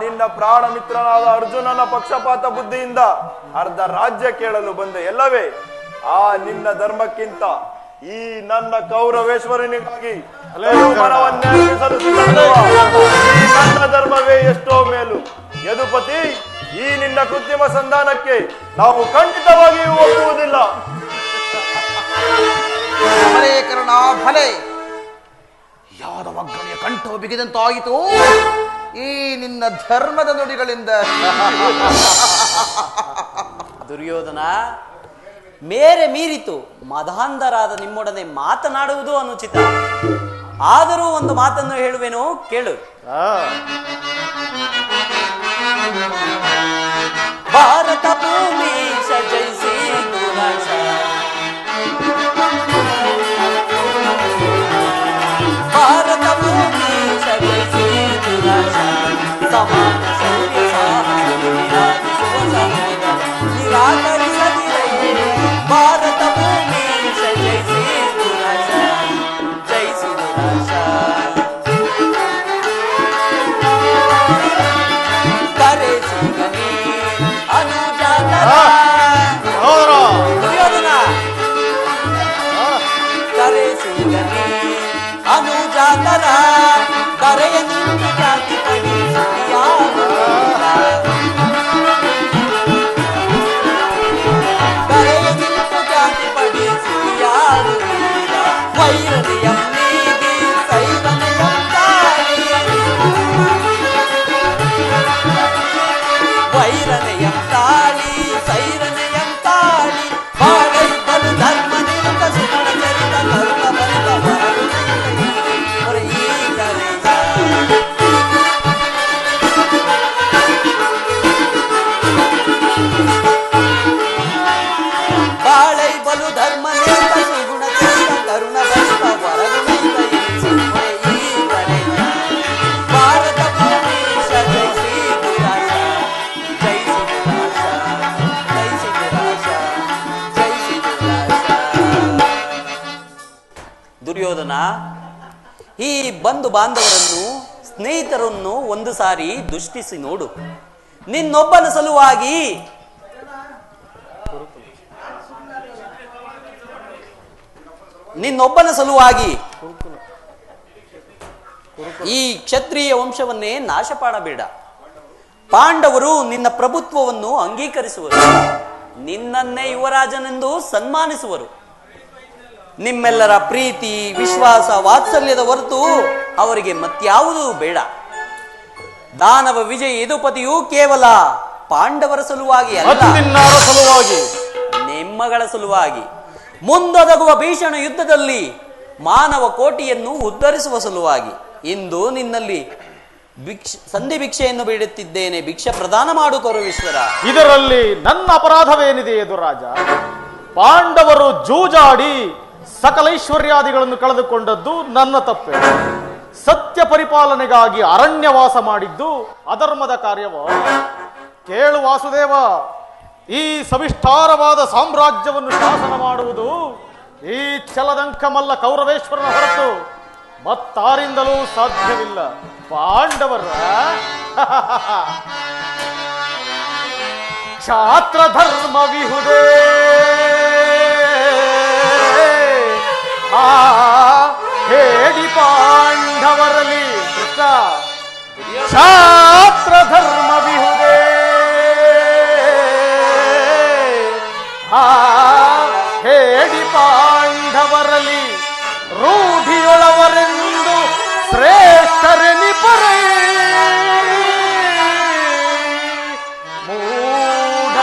ನಿನ್ನ ಪ್ರಾಣ ಮಿತ್ರನಾದ ಅರ್ಜುನನ ಪಕ್ಷಪಾತ ಬುದ್ಧಿಯಿಂದ ಅರ್ಧ ರಾಜ್ಯ ಕೇಳಲು ಬಂದೆ ಎಲ್ಲವೇ? ಆ ನಿನ್ನ ಧರ್ಮಕ್ಕಿಂತ ಈ ನನ್ನ ಕೌರವೇಶ್ವರನಿಗಾಗಿ ಮನವನ್ನೇ ಅರ್ಪಿಸಲು ಸಿದ್ಧನಾಗುವ ಈ ನನ್ನ ಧರ್ಮವೇ ಎಷ್ಟೋ ಮೇಲು. ಯದುಪತಿ, ಈ ನಿನ್ನ ಕೃತ್ರಿಮ ಸಂಧಾನಕ್ಕೆ ನಾವು ಖಂಡಿತವಾಗಿಯೂ ಒಪ್ಪುವುದಿಲ್ಲ. ಭಲೇ ಕರ್ಣ ಭಲೆ, ಯಾದವ ಅಗ್ರಣಿಯ ಕಂಠ ಬಿಗಿದಂತಾಯಿತು ಈ ನಿನ್ನ ಧರ್ಮದ ನುಡಿಗಳಿಂದ. ದುರ್ಯೋಧನ, ಮೇರೆ ಮೀರಿತು. ಮದಾಂಧರಾದ ನಿಮ್ಮೊಡನೆ ಮಾತನಾಡುವುದು ಅನುಚಿತ. ಆದರೂ ಒಂದು ಮಾತನ್ನು ಹೇಳುವೆನು, ಕೇಳು. ಭಾರತ ಭೂಮಿ ಜಯಿಸಿ ದುರಾಶ, ಭಾರತ ಭೂಮಿ ಜಯಿಸಿ ದುರಾಶ, ಸಮಾನ ಶೌರ್ಯ ಸಾಹಸ ವಿರಾಜಿಸುವ ಸಹೋದರ ನಿರಾಕರಿಸದಿರೈ. ಭಾರತ ಭೂಮಿ ಜಯಿಸಿ ದುರಾಶ, ಜಯಿಸಿ ದುರಾಶ. ಕರೆಸಿಗನಿ ಅನುಜಾತರ ದುರ್ಯೋಧನ, ಕರೆಸಿಗನಿ ಅನುಜಾತರ ಕರೆಯ ನಿಂತು ಜಾತಿ ಪಡಿಸಿಯಾರು, ಕರೆಯ ನಿಂತು ಜಾತಿ ಪಡಿಸಿಯಾರು. ವೈರನಿಯಂ ನೀಗಿ ಸೈವನೆಯಂ ತಾಳಿ, ವೈರನೆಯಂ ತಾಳಿ ಸೈರನೆಯಂ ತಾಳಿ. ಬಾಳೈ ಬಲು ಧರ್ಮ ನಿರುತ ಸುಗುಣ ಚರಿತ ಧರ್ಮ ಬಲಿತ ಹೊರ ಈ ಕರೆಯ. ಬಾಳೈ ಬಲು ಧರ್ಮ ನಿರುತ ಸುಗುಣ ಚರಿತ ತರುಣ ಬಲಿತ ಹೊರಗುಣೈತ ಹೊರ ಈ ಕರೆಯ. ಭಾರತ ಭೂಮಿ ಜಯಿಸಿ ದುರಾಶ, ಜಯಿಸಿ ದುರಾಶ, ಜಯಿಸಿ ದುರಾಶ, ಜಯಿಸಿ ದುರಾಶ. ದುರ್ಯೋಧನ, ಈ ಬಂಧು ಬಾಂಧವರನ್ನು ಸ್ನೇಹಿತರನ್ನು ಒಂದು ಸಾರಿ ದೃಷ್ಟಿಸಿ ನೋಡು. ನಿನ್ನೊಬ್ಬನ ಸಲುವಾಗಿ ಈ ಕ್ಷತ್ರಿಯ ವಂಶವನ್ನೇ ನಾಶ ಮಾಡಬೇಡ. ಪಾಂಡವರು ನಿನ್ನ ಪ್ರಭುತ್ವವನ್ನು ಅಂಗೀಕರಿಸುವರು, ನಿನ್ನನ್ನೇ ಯುವರಾಜನೆಂದು ಸನ್ಮಾನಿಸುವರು. ನಿಮ್ಮೆಲ್ಲರ ಪ್ರೀತಿ ವಿಶ್ವಾಸ ವಾತ್ಸಲ್ಯದ ಹೊರತು ಅವರಿಗೆ ಮತ್ಯಾವುದೂ ಬೇಡ. ದಾನವ ವಿಜಯ ಯದುಪತಿಯು ಕೇವಲ ಪಾಂಡವರ ಸಲುವಾಗಿ ಅಲ್ಲ, ಸಲುವಾಗಿ, ನಿಮ್ಮಗಳ ಸಲುವಾಗಿ ಮುಂದೊದಗುವ ಭೀಷಣ ಯುದ್ಧದಲ್ಲಿ ಮಾನವ ಕೋಟಿಯನ್ನು ಉದ್ಧರಿಸುವ ಸಲುವಾಗಿ ಇಂದು ನಿನ್ನಲ್ಲಿ ಸಂಧಿ ಭಿಕ್ಷೆಯನ್ನು ಬೇಡುತ್ತಿದ್ದೇನೆ. ಭಿಕ್ಷೆ ಪ್ರದಾನ ಮಾಡು ಕೌರವೇಶ್ವರ. ಇದರಲ್ಲಿ ನನ್ನ ಅಪರಾಧವೇನಿದೆ ಯದುರಾಜ? ಪಾಂಡವರು ಜೂಜಾಡಿ ಸಕಲ ಐಶ್ವರ್ಯಾದಿಗಳನ್ನು ಕಳೆದುಕೊಂಡದ್ದು ನನ್ನ ತಪ್ಪೆ. ಸತ್ಯ ಪರಿಪಾಲನೆಗಾಗಿ ಅರಣ್ಯವಾಸ ಮಾಡಿದ್ದು ಅಧರ್ಮದ ಕಾರ್ಯವ? ಕೇಳು ವಾಸುದೇವ, ಈ ಸವಿಸ್ತಾರವಾದ ಸಾಮ್ರಾಜ್ಯವನ್ನು ಶಾಸನ ಮಾಡುವುದು ಈ ಛಲದಂಕಮಲ್ಲ ಕೌರವೇಶ್ವರನ ಹೊರತು ಮತ್ತಾರಿಂದಲೂ ಸಾಧ್ಯವಿಲ್ಲ. ಪಾಂಡವರ ಕ್ಷಾತ್ರ ಧರ್ಮ ವಿಹುದೇ ಹೇಳಿ ಪಾಂಡವರಲ್ಲಿ ಕೃಷ್ಣ, ಕ್ಷಾತ್ರ ಧರ್ಮ ವಿಹುದೇ ಹೇಳಿ ಪಾಂಡವರಲ್ಲಿ ರೂಢಿಯೊಳವರೆಂದು ಶ್ರೇಷ್ಠರೆನಿಪರೇ.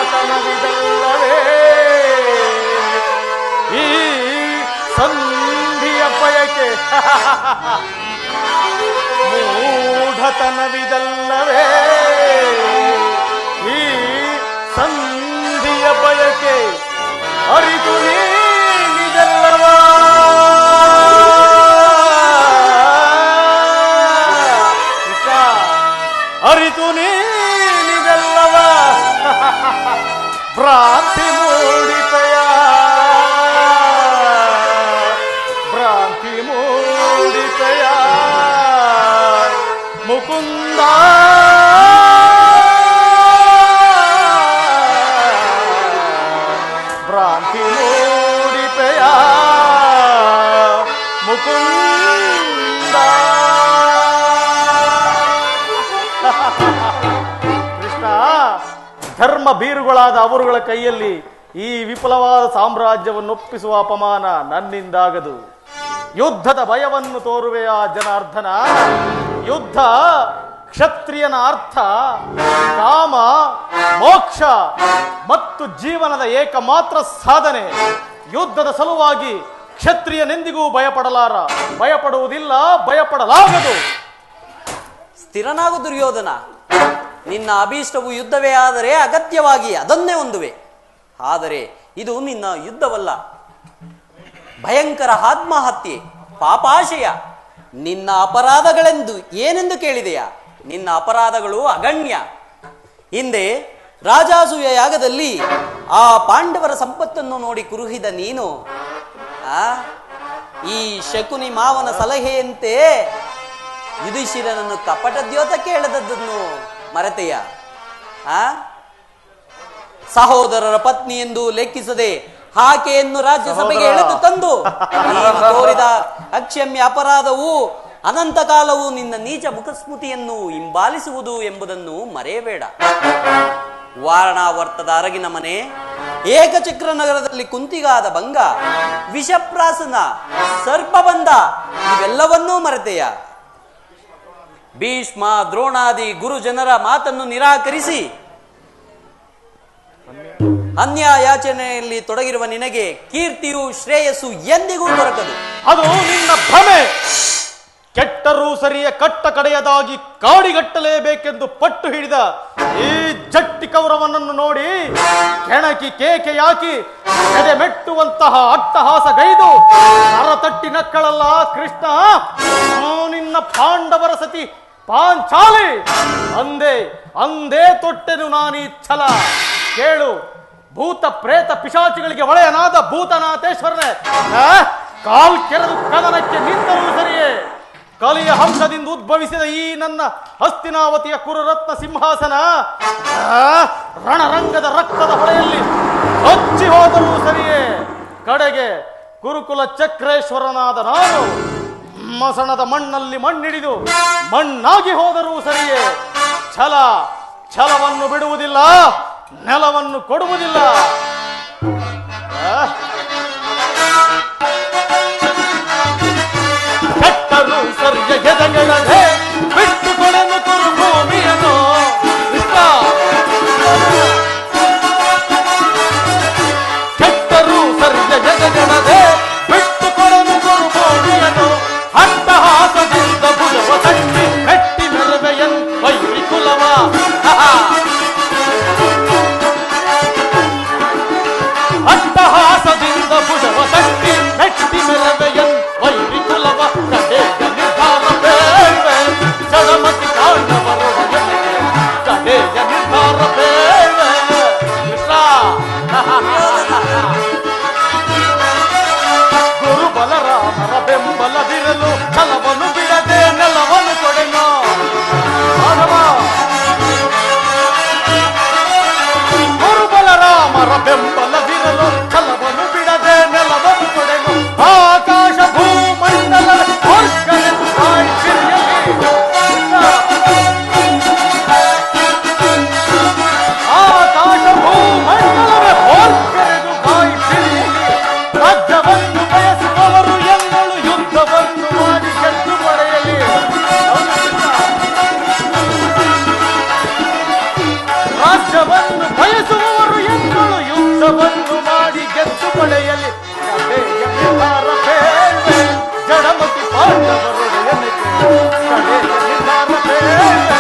ಮೂಢತನವಿದಲ್ಲವೇ ಈ ಸಂಧಿಯ ಬಯಕೆ? ಮೂಢತನವಿದಲ್ಲವೇ ಈ ಸಂಧಿಯ ಬಯಕೆ? ಅರಿತು ನೀನಿದಲ್ಲವ ಅರಿತು ನೀನಿದಲ್ಲವ ಭ್ರಾಂತಿ ಮೂಡಿತೆಯ ಭ್ರಾಂತಿ ಮೂಡಿತೆಯ ಮುಕುಂದ ಮುಕುಂದ. ಕೃಷ್ಣ, ಧರ್ಮ ಬೀರುಗಳಾದ ಅವರುಗಳ ಕೈಯಲ್ಲಿ ಈ ವಿಫಲವಾದ ಸಾಮ್ರಾಜ್ಯವನ್ನು ಒಪ್ಪಿಸುವ ಅಪಮಾನ ನನ್ನಿಂದಾಗದು. ಯುದ್ಧದ ಭಯವನ್ನು ತೋರುವೆಯ ಜನಾರ್ದನ. ಯುದ್ಧ ಕ್ಷತ್ರಿಯನ ಅರ್ಥ, ಕಾಮ, ಮೋಕ್ಷ ಮತ್ತು ಜೀವನದ ಏಕಮಾತ್ರ ಸಾಧನೆ. ಯುದ್ಧದ ಸಲುವಾಗಿ ಕ್ಷತ್ರಿಯನೆಂದಿಗೂ ಭಯಪಡುವುದಿಲ್ಲ, ಭಯಪಡಲಾಗದು. ಸ್ಥಿರನಾಗು ದುರ್ಯೋಧನ. ನಿನ್ನ ಅಭೀಷ್ಟವು ಯುದ್ಧವೇ ಆದರೆ ಅಗತ್ಯವಾಗಿ ಅದನ್ನೇ ಹೊಂದುವೆ. ಆದರೆ ಇದು ನಿನ್ನ ಯುದ್ಧವಲ್ಲ, ಭಯಂಕರ ಆತ್ಮಹತ್ಯೆ, ಪಾಪಾಶಯ. ನಿನ್ನ ಅಪರಾಧಗಳೆಂದು ಏನೆಂದು ಕೇಳಿದೆಯಾ? ನಿನ್ನ ಅಪರಾಧಗಳು ಅಗಣ್ಯ. ಹಿಂದೆ ರಾಜಾಸೂಯ ಯಾಗದಲ್ಲಿ ಆ ಪಾಂಡವರ ಸಂಪತ್ತನ್ನು ನೋಡಿ ಕುರುಹಿದ ನೀನು ಈ ಶಕುನಿ ಮಾವನ ಸಲಹೆಯಂತೆ ಯುಧಿಷ್ಠಿರನನ್ನು ಕಪಟ ದ್ಯೋತ ಕೇಳದದ್ದನ್ನು ಮರೆತೆಯ? ಸಹೋದರರ ಪತ್ನಿ ಎಂದು ಲೆಕ್ಕಿಸದೆ ಆಕೆಯನ್ನು ರಾಜ್ಯಸಭೆಗೆ ಎಳೆದು ತಂದು ತೋರಿದ ಅಕ್ಷಮ್ಯ ಅಪರಾಧವು ಅನಂತ ಕಾಲವು ನಿನ್ನ ನೀಚ ಮುಖಸ್ಮೃತಿಯನ್ನು ಹಿಂಬಾಲಿಸುವುದು ಎಂಬುದನ್ನು ಮರೆಯಬೇಡ. ವಾರಣಾವರ್ತದ ಅರಗಿನ ಮನೆ, ಏಕಚಕ್ರ ನಗರದಲ್ಲಿ ಕುಂತಿಗಾದ ಭಂಗ, ವಿಷಪ್ರಾಸನ, ಸರ್ಪಬಂಧ ಇವೆಲ್ಲವನ್ನೂ ಮರೆತೆಯ? ಭೀಷ್ಮ, ದ್ರೋಣಾದಿ ಗುರುಜನರ ಮಾತನ್ನು ನಿರಾಕರಿಸಿ ಅನ್ಯಾಯಾಚನೆಯಲ್ಲಿ ತೊಡಗಿರುವ ನಿನಗೆ ಕೀರ್ತಿಯು ಶ್ರೇಯಸ್ಸು ಎಂದಿಗೂ ದೊರಕದು. ಅದು ನಿನ್ನ ಭ್ರಮೆ. ಕೆಟ್ಟರೂ ಸರಿಯ ಕಟ್ಟ ಕಡೆಯದಾಗಿ ಕಾಡಿಗಟ್ಟಲೇಬೇಕೆಂದು ಪಟ್ಟು ಹಿಡಿದ ಈ ಜಟ್ಟಿ ಕೌರವನನ್ನು ನೋಡಿ ಕೆಣಕಿ ಕೇಕೆಯಾಕಿ ಎದೆ ಮೆಟ್ಟುವಂತಹ ಅಟ್ಟಹಾಸಗೈದು ಅರತಟ್ಟಿ ನಕ್ಕಳಲ್ಲ ಕೃಷ್ಣ. ನಿನ್ನ ಪಾಂಡವರ ಸತಿ ಪಾಂಚಾಲಿ ಅಂದೇ ತೊಟ್ಟೆನು ನಾನೀ ಛಲ. ಕೇಳು, ಭೂತ ಪ್ರೇತ ಪಿಶಾಚಿಗಳಿಗೆ ಒಳೆಯನಾದ ಭೂತನಾಥೇಶ್ವರನೇ, ಕಾಲ್ ಕೆರೆದು ಕದನಕ್ಕೆ ನಿಂತರೂ ಸರಿಯೇ ಕಲಿಯ ಹಂಸದಿಂದ ಉದ್ಭವಿಸಿದ ಈ ನನ್ನ ಹಸ್ತಿನಾವತಿಯ ಕುರುರತ್ನ ಸಿಂಹಾಸನ ರಣರಂಗದ ರಕ್ತದ ಹೊಳೆಯಲ್ಲಿ ಹಚ್ಚಿ ಹೋದರೂ ಸರಿಯೇ ಕಡೆಗೆ ಕುರುಕುಲ ಚಕ್ರೇಶ್ವರನಾದ ನಾನು ಮಸಣದ ಮಣ್ಣಲ್ಲಿ ಮಣ್ಣಿಡಿದು ಮಣ್ಣಾಗಿ ಹೋದರೂ ಸರಿಯೇ ಛಲವನ್ನು ಬಿಡುವುದಿಲ್ಲ, ನೆಲವನ್ನು ಕೊಡುವುದಿಲ್ಲ. ಕೆಟ್ಟರು ಸರಿಯ ಎದೆಗಳೇ ಬಿಟ್ಟು ಕೊಡನು ಕುರುಭೂಮಿಯನ್ನು. ಕೆಟ್ಟರು ಸರಿಯ ಎದೆಗಳೇ ಬಿಟ್ಟು ಕೊಡನು ಕುರುಭೂಮಿಯನ್ನು. ಅಟ್ಟಹಾಸದಿಂದ ಭುಜವ ತಟ್ಟಿ ಮೆಟ್ಟಿ ಮೆರವೆಯನ್ ವೈರಿ ಕುಲವ. ಅಟ್ಟಹಾಸದಿಂದ ಭುಜವ ತಟ್ಟಿ ಮೆಟ್ಟಿ ಮೆರವೆಯನ್ ವೈರಿ ಕುಲವ. ಕಡೆಯ ನಿರ್ಧಾರ ಬೇಡ್ವೆ ಜಡಮತಿ ಕಾಂಡವರೊಡನೆ, ಕಡೆಯ ನಿರ್ಧಾರ ಬೇಡ್ವೆ ಕೃಷ್ಣ. ಗುರು ಬಲರಾಮರ ಬೆಂಬಲವಿರಲು ಛಲವನ್ನು ಬಿಡದೆ ನೆಲವನ್ನು ಕೊಡೆನೋ ಮಾಧವ. ಗುರು ಬಲರಾಮರ ಬೆಂಬಲವಿರಲು ಛಲವನ್ನು ಬಿಡದೆ ನೆಲವನ್ನು ಕೊಡೆನು. ಆಕಾಶ ಭೂಮಂಡಲ ಹೊರ್ಗರೆದು ಕಾಯಿ ಬಿರಿಯಲಿ. ಆಕಾಶ ಭೂಮಂಡಲವೇ ಹೊರ್ಗರೆದು ಕಾಯಿ ಬಿರಿಯಲಿ. ರಾಜ್ಯವನ್ನು ಬಯಸುವವರು ಎಲ್ಲರೂ ಯುದ್ಧವನ್ನು ಮಾಡಿ ಗೆದ್ದು ಪಡೆಯಲಿ. ರಾಜ್ಯವನ್ನು ಬಯಸುವವರು ಎಲ್ಲರೂ ಯುದ್ಧವನ್ನು ಮಾಡಿ ಗೆದ್ದು ಪಡೆಯಲಿ. ಕಡೆಯ ನಿರ್ಧಾರ ಬೇಡ್ವೆ ಜಡಮತಿ ಪಾಂಡವರೊಡನೆ, ಕಡೆಯ ನಿರ್ಧಾರ ಬೇಡ್ವೆ.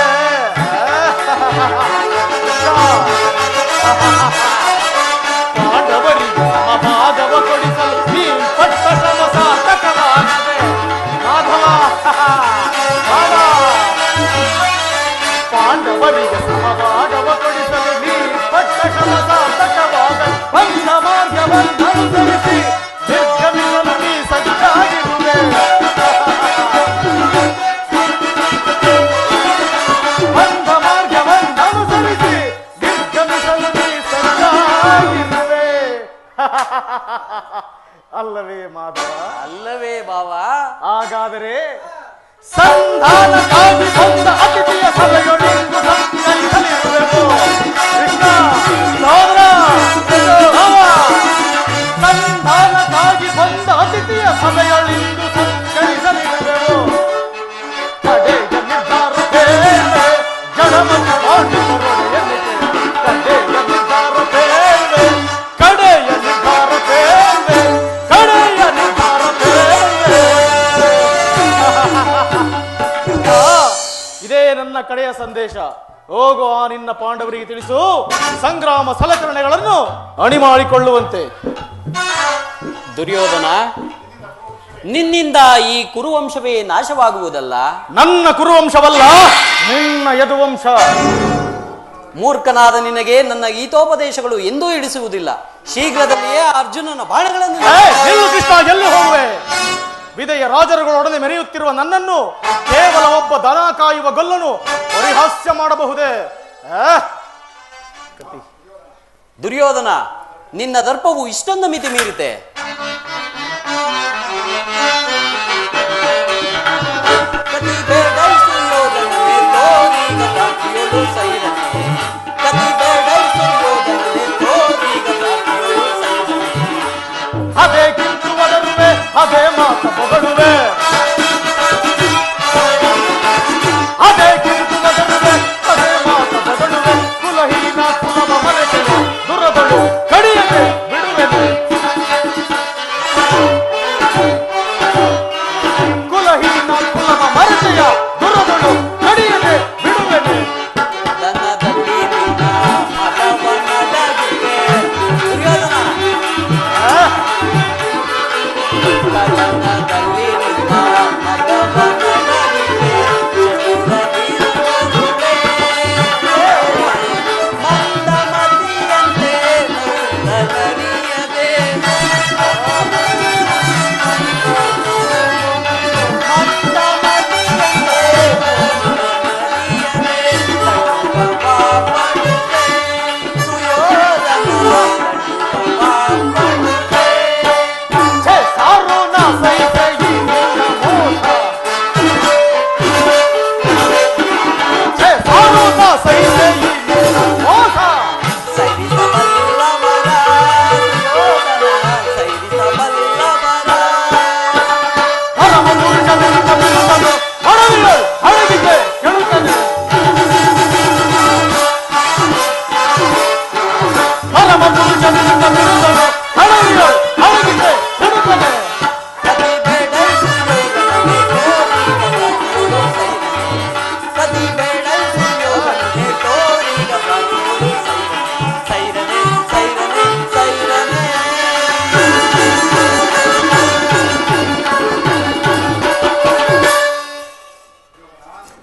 ಪಾಂಡವರಿಗೆ ಸಮಭಾಗವ ಕೊಡಿಸಲು ನೀ ಪಟ್ಟ ಶ್ರಮ ಸಾರ್ಥಕವಾಗದೆ ಮಾಧವ. ಪಾಂಡವರಿಗೆ ಸಮಭಾಗವ ಕೊಡಿಸಲು ನೀ ಪಟ್ಟ ಶ್ರಮ ಸಾರ್ಥಕವಾದ ಬಂದ ಮಾರ್ಗವನ್ನನುಸರಿಸಿ ನಿರ್ಗಮಿಸಲು ನೀ ಸಜ್ಜಾಗಿರುವೆ. ಬಂದ ಮಾರ್ಗವನ್ನನುಸರಿಸಿ ನಿರ್ಗಮಿಸಲು ನೀ ಸಜ್ಜಾಗಿರುವೆ. ಅಲ್ಲವೇ ಮಾಧವ? ಅಲ್ಲವೇ ಬಾವ? ಹಾಗಾದರೆ ಸಂಧಾನಕ್ಕಾಗಿ ಬಂದ ಅತಿಥಿಯ ಸಭೆಯೊಳಗಿಂದು ಸತ್ಕರಿಸಲಿರುವೆವು. ಕೃಷ್ಣ ಸಹೋದರ, ಭಾವ, ಸಂಧಾನಕ್ಕಾಗಿ ಬಂದ ಅತಿಥಿಯ ಸಭೆಯೊಳಗಿಂದು ಸತ್ಕರಿಸಲಿರುವೆವು. ಕಡೆಯ ನಿರ್ಧಾರವೇ ಜಡಮನ ಮಾಡಿದರೊಡೆಯನಿಗೆ. ಕಡೆಯ ನಿರ್ಧಾರವೇ ಕಡೆಯ ನಿರ್ಧಾರವೇ ಕಡೆಯ ನಿರ್ಧಾರವೇ. ಇದೇ ನನ್ನ ಕಡೆಯ ಸಂದೇಶ. ಹೋಗು, ಆ ನಿನ್ನ ಪಾಂಡವರಿಗೆ ತಿಳಿಸು, ಸಂಗ್ರಾಮ ಸಲಕರಣೆಗಳನ್ನು ಅಣಿ ಮಾಡಿಕೊಳ್ಳುವಂತೆ. ದುರ್ಯೋಧನ, ನಿನ್ನಿಂದ ಈ ಕುರುವಂಶವೇ ನಾಶವಾಗುವುದಲ್ಲ. ನನ್ನ ಕುರುವಂಶವಲ್ಲ, ನಿನ್ನ ಯದುವಂಶ. ಮೂರ್ಖನಾದ ನಿನಗೆ ನನ್ನ ಗೀತೋಪದೇಶಗಳು ಎಂದೂ ಹಿಡಿಸುವುದಿಲ್ಲ. ಶೀಘ್ರದಲ್ಲಿಯೇ ಅರ್ಜುನನ ಬಾಣಗಳನ್ನು ಎಲ್ಲೂ ಕೃಷ್ಣ, ಎಲ್ಲೂ ಹೋಗುವೆ? ವಿದಯ ರಾಜರುಗಳೊಡನೆ ಮೆರೆಯುತ್ತಿರುವ ನನ್ನನ್ನು ಕೇವಲ ಒಬ್ಬ ದನ ಕಾಯುವ ಗೊಲ್ಲನು ಪರಿಹಾಸ್ಯ ಮಾಡಬಹುದೇ? ದುರ್ಯೋಧನ, ನಿನ್ನ ದರ್ಪವು ಇಷ್ಟೊಂದು ಮಿತಿ ಮೀರಿತೆ. ಅದೇ ಕಿಂತು ಒದರುವೆ, ಅದೇ ಮಾತ ಹೊಗಳುವೆ. ಅದೇ ಕಿಂತು ಒದರುವೆ, ಅದೇ ಮಾತ ಹೊಗಳುವೆ. ಕುಲಹೀನ ಕುಲವ ಮರೆತೆನು ದುರದಳು ಕಡಿಯದೆ ಬಿಡುವೆನು. ಕುಲಹೀನ ಕುಲವ ಮರೆತೆಯ ದುರದಳು ಕಡಿಯದೆ ಬಿಡುವೆನು.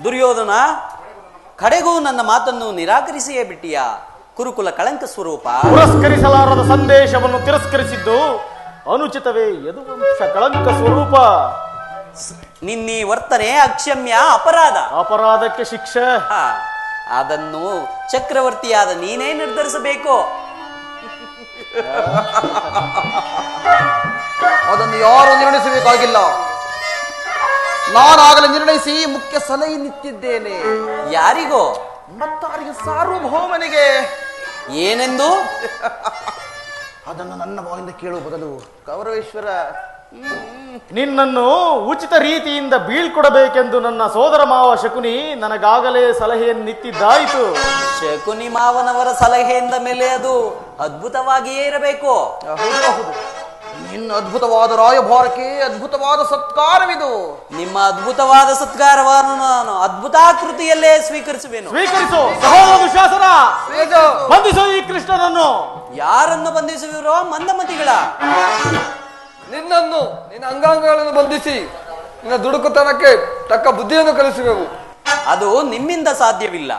ದುರ್ಯೋಧನ, ಕಡೆಗೂ ನನ್ನ ಮಾತನ್ನು ನಿರಾಕರಿಸಿಯೇ ಬಿಟ್ಟಿಯಾ? ಕುರುಕುಲ ಕಳಂಕ ಸ್ವರೂಪ. ಪುರಸ್ಕರಿಸಲಾರದ ಸಂದೇಶವನ್ನು ತಿರಸ್ಕರಿಸಿದ್ದು ಅನುಚಿತವೇ? ಯದುವಂಶ ಕಳಂಕ ಸ್ವರೂಪ. ನಿನ್ನೀ ವರ್ತನೆ ಅಕ್ಷಮ್ಯ ಅಪರಾಧ. ಅಪರಾಧಕ್ಕೆ ಶಿಕ್ಷೆ ಅದನ್ನು ಚಕ್ರವರ್ತಿಯಾದ ನೀನೇ ನಿರ್ಧರಿಸಬೇಕು. ಅದನ್ನು ಯಾರು ನಿರ್ಣಯಿಸಬೇಕಾಗಿಲ್ಲ. ನಾನಾಗಲೇ ನಿರ್ಣಯಿಸಿ ಮುಖ್ಯ ಸಲಹೆ ನಿಂತಿದ್ದೇನೆ. ಯಾರಿಗೋ? ಮತ್ತಾರಿಗೆ? ಸಾರ್ವಭೌಮನಿಗೆ. ಏನೆಂದು? ಅದನ್ನು ನನ್ನ ಬಾಯಿಂದ ಕೇಳುವ ಬದಲು ಕೌರವೇಶ್ವರ ನಿನ್ನನ್ನು ಉಚಿತ ರೀತಿಯಿಂದ ಬೀಳ್ಕೊಡಬೇಕೆಂದು ನನ್ನ ಸೋದರ ಮಾವ ಶಕುನಿ ನನಗಾಗಲೇ ಸಲಹೆಯನ್ನಿತ್ತಿದ್ದಾಯಿತು. ಶಕುನಿ ಮಾವನವರ ಸಲಹೆಯಿಂದ ಮೇಲೆ ಅದು ಅದ್ಭುತವಾಗಿಯೇ ಇರಬೇಕು. ನಿನ್ನ ಅದ್ಭುತವಾದ ರಾಯಭಾರಕ್ಕೆ ಅದ್ಭುತವಾದ ಸತ್ಕಾರವಿದು. ನಿಮ್ಮ ಅದ್ಭುತವಾದ ಸತ್ಕಾರವನ್ನು ನಾನು ಅದ್ಭುತಾಕೃತಿಯಲ್ಲೇ ಸ್ವೀಕರಿಸುವೆನು. ಸ್ವೀಕರಿಸು ಸಹೋದರ ದುಶಾಸನ. ಬಂಧಿಸು ಈ ಕೃಷ್ಣನನ್ನು. ಯಾರನ್ನು ಬಂಧಿಸುವಿರೋ? ಮಂದಮತಿಗಳ. ನಿನ್ನನ್ನು, ನಿನ್ನ ಅಂಗಾಂಗಗಳನ್ನು ಬಂಧಿಸಿ ನಿನ್ನ ದುಡುಕುತನಕ್ಕೆ ತಕ್ಕ ಬುದ್ಧಿಯನ್ನು ಕಲಿಸುವೆವು. ಅದು ನಿಮ್ಮಿಂದ ಸಾಧ್ಯವಿಲ್ಲ.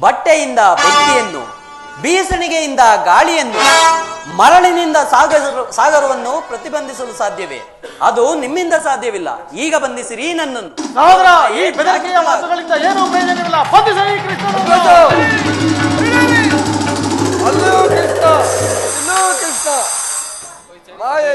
ಬಟ್ಟೆಯಿಂದ ಬೆಂಕಿಯನ್ನು, ಬೀಸಣಿಗೆಯಿಂದ ಗಾಳಿಯನ್ನು, ಮರಳಿನಿಂದ ಸಾಗರವನ್ನು ಪ್ರತಿಬಂಧಿಸಲು ಸಾಧ್ಯವೇ? ಅದು ನಿಮ್ಮಿಂದ ಸಾಧ್ಯವಿಲ್ಲ. ಈಗ ಬಂಧಿಸಿರಿ ನನ್ನನ್ನು. ಸಹೋದರ, ಈ ಬೆದರಿಕೆಯ ಮಾತುಗಳಿಂದ ಏನೂ ಪ್ರಯೋಜನವಿಲ್ಲ. ಬಂಧಿಸು ಈ ಕೃಷ್ಣನನ್ನು. ಅಲ್ಲೂ ಕೃಷ್ಣ, ಇಲ್ಲೂ ಕೃಷ್ಣ. ಮಾಯೆ